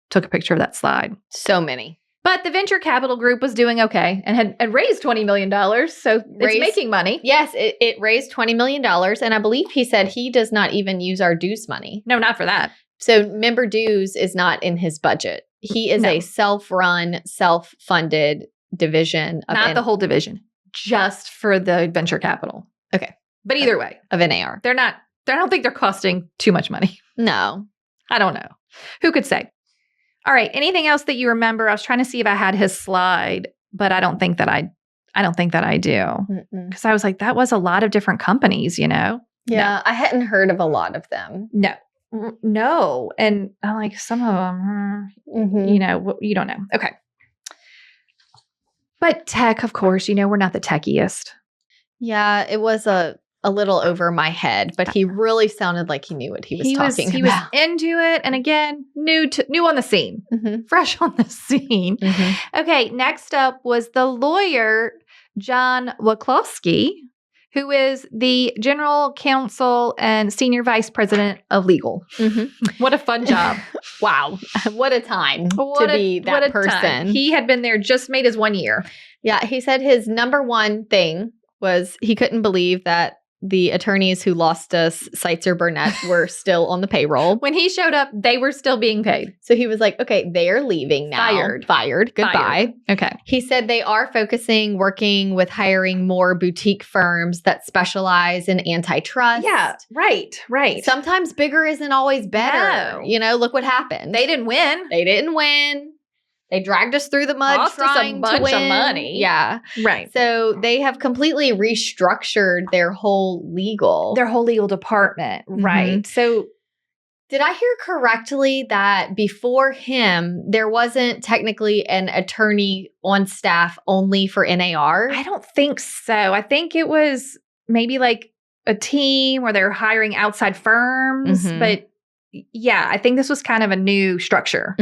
took a picture of that slide. So many. But the venture capital group was doing okay and had raised $20 million. So it's making money. Yes, it raised $20 million. And I believe he said he does not even use our dues money. No, not for that. So member dues is not in his budget. He is a self-run, self-funded division. Not the whole division, just for the venture capital. Okay. But either way. Of NAR. I don't think they're costing too much money. No. I don't know. Who could say? All right. Anything else that you remember? I was trying to see if I had his slide, but I don't think that I do. Because I was like, that was a lot of different companies, Yeah. No. I hadn't heard of a lot of them. No. And I'm like, some of them, you don't know. Okay. But tech, of course, we're not the techiest. Yeah. It was a little over my head, but he really sounded like he knew what he was talking about. He was into it. And again, new on the scene, fresh on the scene. Okay. Next up was the lawyer, John Waklowski, who is the general counsel and senior vice president of legal. What a fun job. Wow. What a time to be that person. Time. He had been there, just made his 1 year. Yeah. He said his number one thing was he couldn't believe that the attorneys who lost us, Seitzer Burnett, were still on the payroll. When he showed up, they were still being paid. So he was like, okay, they're leaving now. Fired. Goodbye. Fired. Okay. He said they are working with hiring more boutique firms that specialize in antitrust. Yeah, right. Sometimes bigger isn't always better. No. Look what happened. They didn't win. They dragged us through the mud Cost trying us a bunch to win. of money. Yeah. Right. So they have completely restructured their whole legal department. Right. So did I hear correctly that before him, there wasn't technically an attorney on staff only for NAR? I don't think so. I think it was maybe like a team where they're hiring outside firms. But yeah, I think this was kind of a new structure.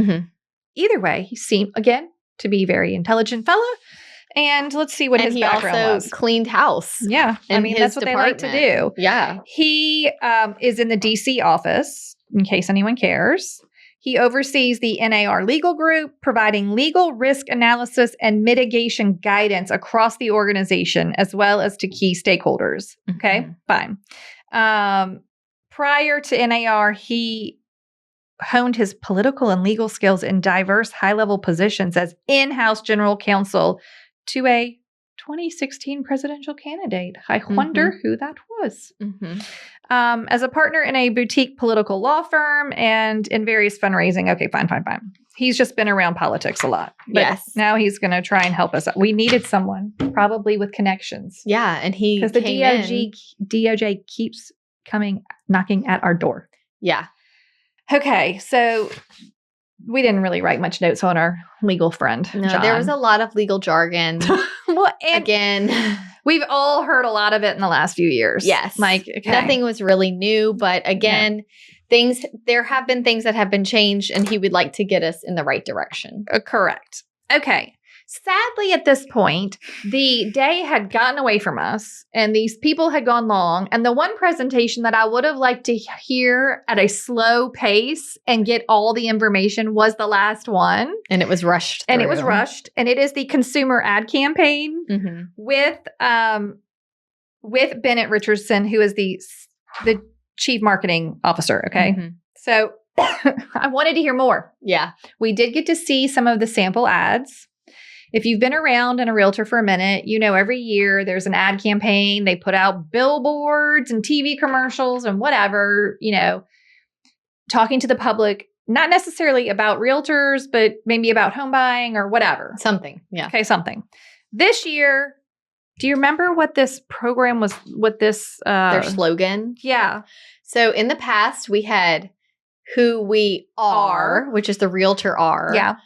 Either way, he seemed, again, to be a very intelligent fellow. And let's see what his background was. He also cleaned house. Yeah. That's what they like to do. Yeah. He is in the D.C. office, in case anyone cares. He oversees the NAR legal group, providing legal risk analysis and mitigation guidance across the organization, as well as to key stakeholders. Okay, fine. Prior to NAR, he honed his political and legal skills in diverse high-level positions as in-house general counsel to a 2016 presidential candidate. I wonder who that was. As a partner in a boutique political law firm and in various fundraising. Okay, fine. He's just been around politics a lot. But now he's going to try and help us. We needed someone probably with connections. Yeah, and because the DOJ keeps knocking at our door. Yeah. Okay, so we didn't really write much notes on our legal friend. No, John. there was a lot of legal jargon. Well, again, We've all heard a lot of it in the last few years. Yes. Like, okay. Nothing was really new, but again, there have been things that have been changed, and he would like to get us in the right direction. Correct. Okay. Sadly, at this point, the day had gotten away from us and these people had gone long. And the one presentation that I would have liked to hear at a slow pace and get all the information was the last one. And it was rushed. And it was rushed. And it is the consumer ad campaign with Bennett Richardson, who is the chief marketing officer. Okay. So I wanted to hear more. Yeah. We did get to see some of the sample ads. If you've been around in a realtor for a minute, you know every year there's an ad campaign. They put out billboards and TV commercials and whatever, talking to the public, not necessarily about realtors, but maybe about home buying or whatever. Something. Yeah. Okay, something. This year, do you remember what this program was, what this... their slogan? Yeah. So in the past, we had Who We Are, which is the Realtor R. Yeah.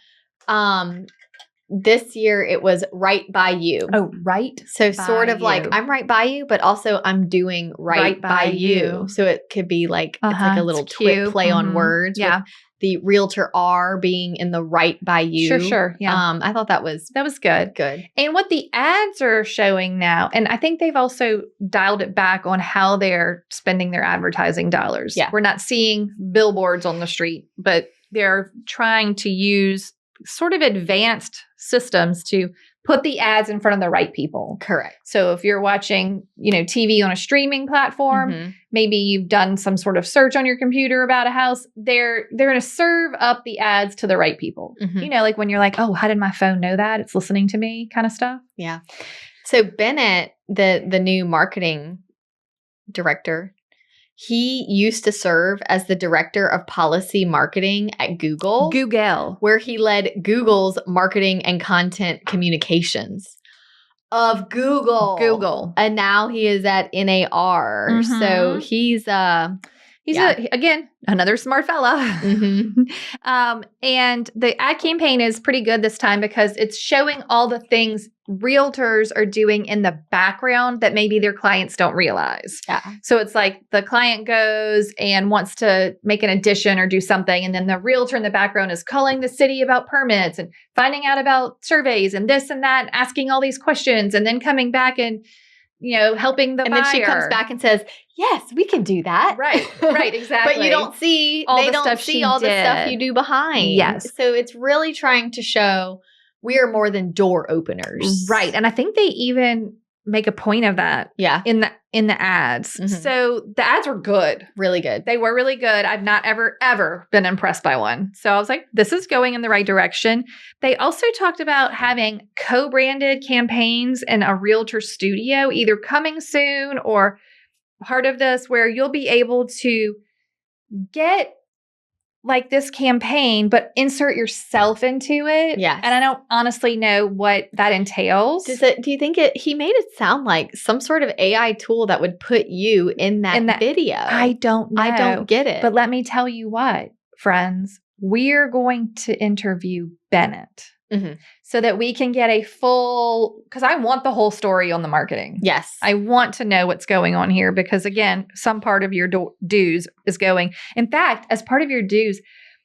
This year, it was Right By You. Oh, right. So sort of like, I'm right by you, but also I'm doing right by you. So it could be like, it's like a little play on words. Yeah. With the Realtor R being in the right by you. Sure. Yeah. I thought that was good. Good. And what the ads are showing now, and I think they've also dialed it back on how they're spending their advertising dollars. Yeah. We're not seeing billboards on the street, but they're trying to use sort of advanced systems to put the ads in front of the right people. Correct. So if you're watching, TV on a streaming platform, maybe you've done some sort of search on your computer about a house, they're going to serve up the ads to the right people. Like when you're like, oh, how did my phone know that? It's listening to me kind of stuff. Yeah. So Bennett, the new marketing director, he used to serve as the director of policy marketing at Google, where he led Google's marketing and content communications of Google. And now he is at NAR. So he's again, another smart fella. And the ad campaign is pretty good this time because it's showing all the things realtors are doing in the background that maybe their clients don't realize. Yeah. So it's like the client goes and wants to make an addition or do something. And then the realtor in the background is calling the city about permits and finding out about surveys and this and that, and asking all these questions and then coming back and helping the buyer. And then she comes back and says, yes, we can do that. Right, exactly. But you don't see all the stuff you do behind. Yes. So it's really trying to show we are more than door openers. Right. And I think they even make a point of that. Yeah. In the ads. So the ads were good. Really good. They were really good. I've not ever been impressed by one. So I was like, this is going in the right direction. They also talked about having co-branded campaigns in a realtor studio, either coming soon or part of this, where you'll be able to get like this campaign, but insert yourself into it. Yes. And I don't honestly know what that entails. Do you think he made it sound like some sort of AI tool that would put you in that video? I don't know. I don't get it. But let me tell you what, friends, we're going to interview Bennett so that we can get a full, because I want the whole story on the marketing. Yes. I want to know what's going on here because, again, some part of your dues is going. In fact, as part of your dues,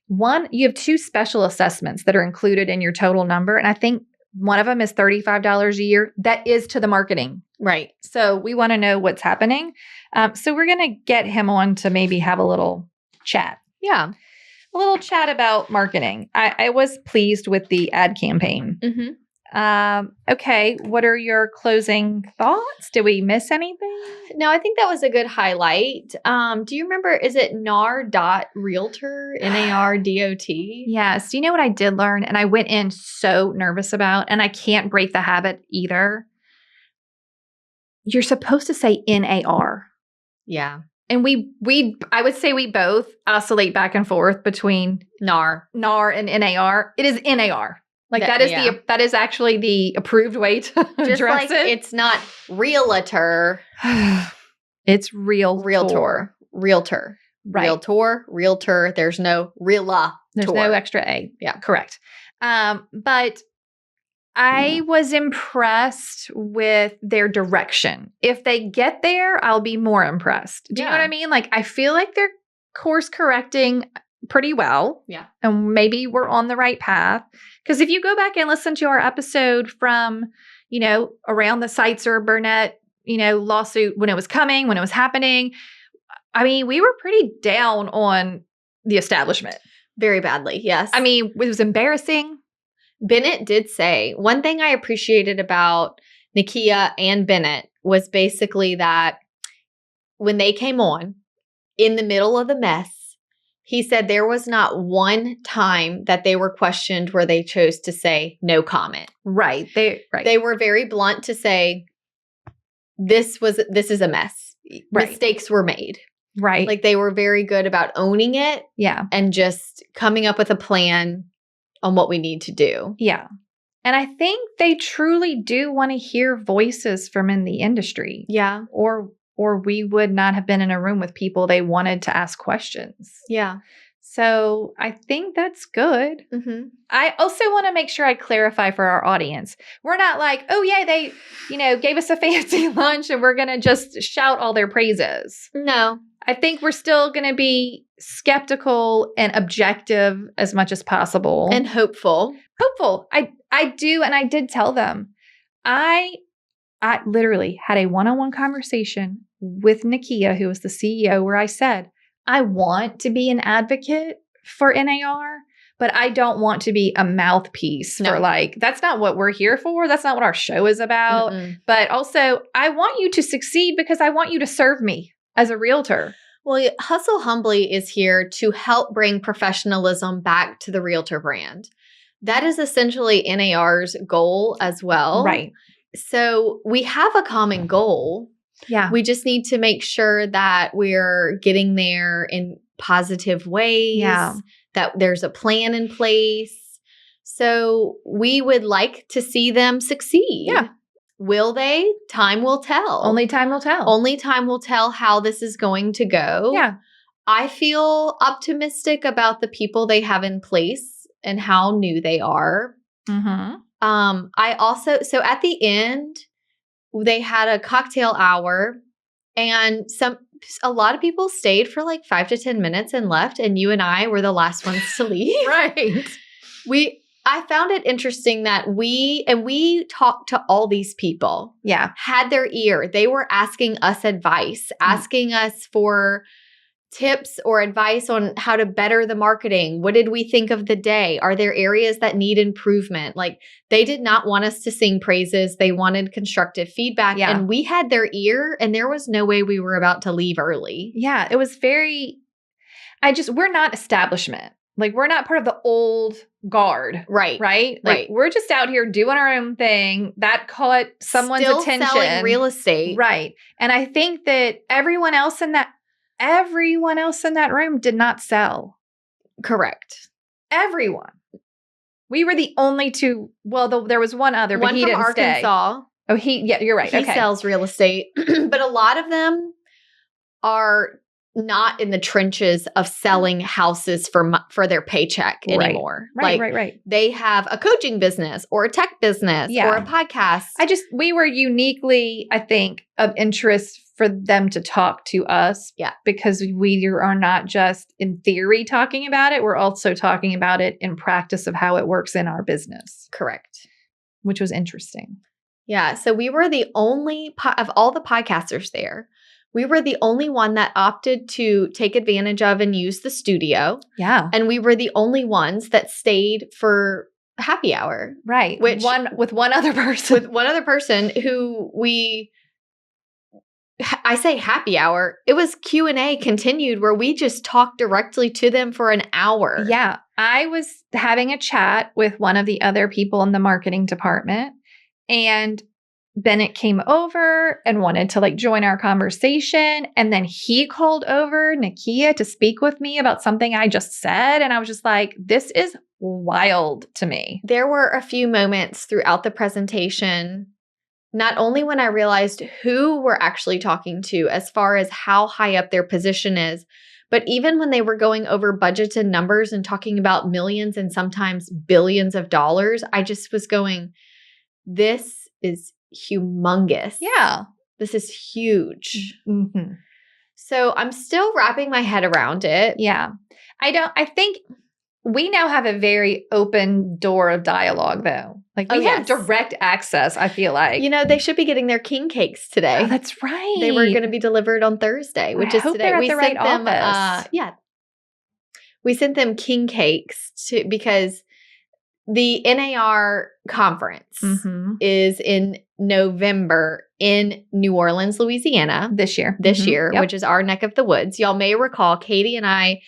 you have 2 special assessments that are included in your total number. And I think one of them is $35 a year. That is to the marketing. Right. So we want to know what's happening. So we're going to get him on to maybe have a little chat. Yeah. A little chat about marketing. I was pleased with the ad campaign. Okay. What are your closing thoughts? Did we miss anything? No, I think that was a good highlight. Do you remember, is it NAR.realtor, NAR.dot? Yes. Do you know what I did learn? And I went in so nervous about, and I can't break the habit either. You're supposed to say NAR. Yeah. And I would say we both oscillate back and forth between NAR and NAR. It is NAR. Like that is actually the approved way to just address like it. It's not realtor. It's realtor. Realtor. Right. Realtor. There's no realtor. There's no extra A. Yeah. Correct. But I was impressed with their direction. If they get there, I'll be more impressed. Do you know what I mean? Like, I feel like they're course correcting pretty well. Yeah. And maybe we're on the right path. Because if you go back and listen to our episode from, around the Seitzer Burnett, lawsuit, when it was coming, when it was happening, I mean, we were pretty down on the establishment. Very badly, yes. I mean, it was embarrassing. Bennett did say, one thing I appreciated about Nykia and Bennett was basically that when they came on in the middle of the mess, he said there was not one time that they were questioned where they chose to say no comment. Right. They were very blunt to say, this is a mess. Right. Mistakes were made. Right. Like, they were very good about owning it. Yeah. And just coming up with a plan on what we need to do. Yeah. And I think they truly do want to hear voices from in the industry. Yeah. Or we would not have been in a room with people they wanted to ask questions. Yeah. So I think that's good. Mm-hmm. I also want to make sure I clarify for our audience. We're not like, oh yeah, they, gave us a fancy lunch and we're going to just shout all their praises. No. I think we're still going to be skeptical and objective as much as possible. And hopeful. Hopeful. I do. And I did tell them, I literally had a one-on-one conversation with Nykia, who was the CEO, where I said, I want to be an advocate for NAR, but I don't want to be a mouthpiece for that's not what we're here for. That's not what our show is about. Mm-mm. But also, I want you to succeed because I want you to serve me as a realtor. Well, Hustle Humbly is here to help bring professionalism back to the realtor brand. That is essentially NAR's goal as well. Right. So we have a common goal. Yeah. We just need to make sure that we're getting there in positive ways. Yeah. That there's a plan in place. So we would like to see them succeed. Yeah. Will they? Time will tell. Only time will tell. Only time will tell how this is going to go. Yeah. I feel optimistic about the people they have in place and how new they are. Mm-hmm. I also, so at the end, they had a cocktail hour and a lot of people stayed for like 5 to 10 minutes and left. And you and I were the last ones to leave. Right. I found it interesting that we talked to all these people. Yeah. Had their ear. They were asking us advice, asking us for tips or advice on how to better the marketing. What did we think of the day? Are there areas that need improvement? Like, they did not want us to sing praises. They wanted constructive feedback. Yeah. And we had their ear, and there was no way we were about to leave early. Yeah. It was we're not establishment. Like, we're not part of the old guard. Right. Right? Like, we're just out here doing our own thing. That caught someone's Still attention. selling real estate. Right. And I think that everyone else in that room did not sell. Correct. Everyone. We were the only two. Well, there was one other, but One he from didn't Arkansas. stay. Yeah, you're right. He Okay. sells real estate. But a lot of them are not in the trenches of selling houses for their paycheck anymore. Right. They have a coaching business or a tech business or a podcast. We were uniquely, I think, of interest for them to talk to us. Yeah. Because we are not just in theory talking about it. We're also talking about it in practice of how it works in our business. Correct. Which was interesting. Yeah. So we were the only, of all the podcasters there, we were the only one that opted to take advantage of and use the studio. Yeah. And we were the only ones that stayed for happy hour. Right. With one other person who I say happy hour. It was Q&A continued where we just talked directly to them for an hour. Yeah. I was having a chat with one of the other people in the marketing department, and Bennett came over and wanted to join our conversation. And then he called over Nykia to speak with me about something I just said. And I was just like, this is wild to me. There were a few moments throughout the presentation, not only when I realized who we're actually talking to as far as how high up their position is, but even when they were going over budgets and numbers and talking about millions and sometimes billions of dollars, I just was going, this is humongous. Yeah. This is huge. Mm-hmm. So I'm still wrapping my head around it. Yeah. I think we now have a very open door of dialogue, though. Like, we have direct access, I feel like. You know, they should be getting their king cakes today. Oh, that's right. They were going to be delivered on Thursday, which is today. We sent them, we sent them king cakes because the NAR conference is in November in New Orleans, Louisiana. This year, which is our neck of the woods. Y'all may recall Katie and I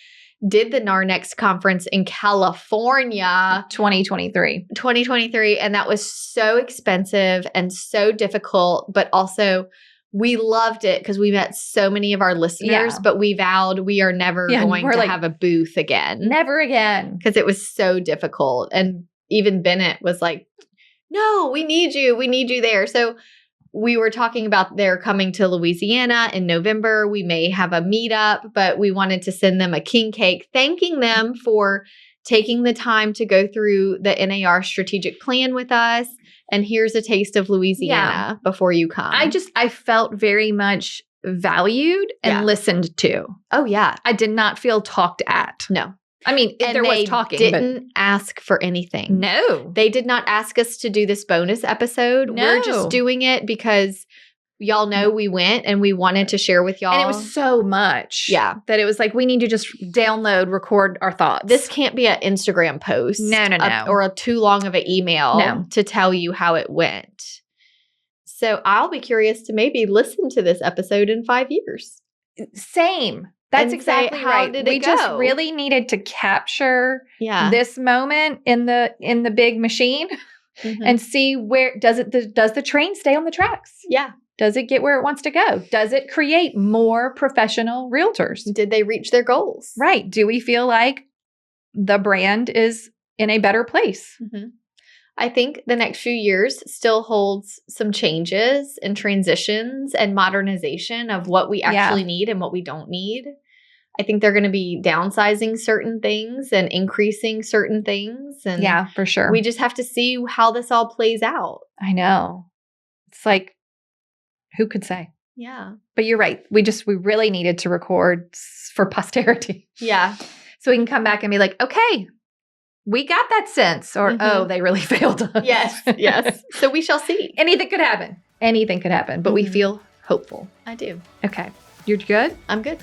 did the NAR Next conference in California. 2023. And that was so expensive and so difficult, but also we loved it because we met so many of our listeners, but we vowed we are never going to have a booth again. Never again. Because it was so difficult. And even Bennett was like, no, we need you. We need you there. So we were talking about they're coming to Louisiana in November. We may have a meetup, but we wanted to send them a king cake, thanking them for taking the time to go through the NAR strategic plan with us. And here's a taste of Louisiana before you come. I felt very much valued and listened to. Oh, yeah. I did not feel talked at. No. I mean, there was talking. They didn't ask for anything. No. They did not ask us to do this bonus episode. No. We're just doing it because y'all know we went and we wanted to share with y'all. And it was so much. Yeah. That it was like, we need to just record our thoughts. This can't be an Instagram post. No. Or a too long of an email to tell you how it went. So I'll be curious to maybe listen to this episode in 5 years. Same. That's exactly right. We just really needed to capture this moment in the big machine and see where does the train stay on the tracks? Yeah. Does it get where it wants to go? Does it create more professional realtors? Did they reach their goals? Right. Do we feel like the brand is in a better place? Mm-hmm. I think the next few years still holds some changes and transitions and modernization of what we actually need and what we don't need. I think they're going to be downsizing certain things and increasing certain things. And yeah, for sure. We just have to see how this all plays out. I know. It's like, who could say? Yeah. But you're right. We really needed to record for posterity. Yeah. So we can come back and be like, okay, we got that sense. Or, oh, they really failed us. Yes. So we shall see. Anything could happen. But we feel hopeful. I do. Okay. You're good? I'm good.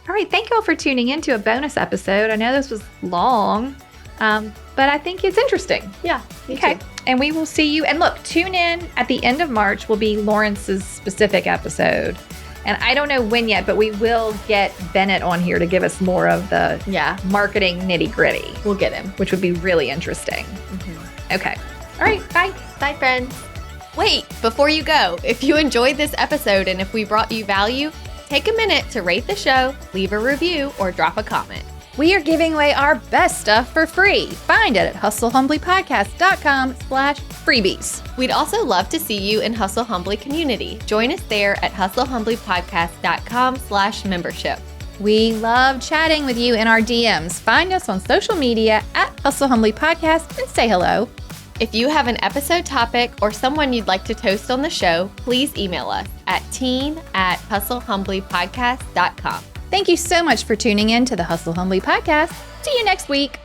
All right. Thank you all for tuning in to a bonus episode. I know this was long, but I think it's interesting. Yeah. Okay. Too. And we will see you. And look, tune in at the end of March will be Lawrence's specific episode. And I don't know when yet, but we will get Bennett on here to give us more of the marketing nitty gritty. We'll get him. Which would be really interesting. Mm-hmm. Okay. All right. Bye. Bye, friends. Wait, before you go, if you enjoyed this episode and if we brought you value, take a minute to rate the show, leave a review, or drop a comment. We are giving away our best stuff for free. Find it at hustlehumblypodcast.com/freebies. We'd also love to see you in Hustle Humbly community. Join us there at hustlehumblypodcast.com/membership. We love chatting with you in our DMs. Find us on social media at Hustle Humbly Podcast and say hello. If you have an episode topic or someone you'd like to toast on the show, please email us at team@hustlehumblypodcast.com. Thank you so much for tuning in to the Hustle Humbly Podcast. See you next week.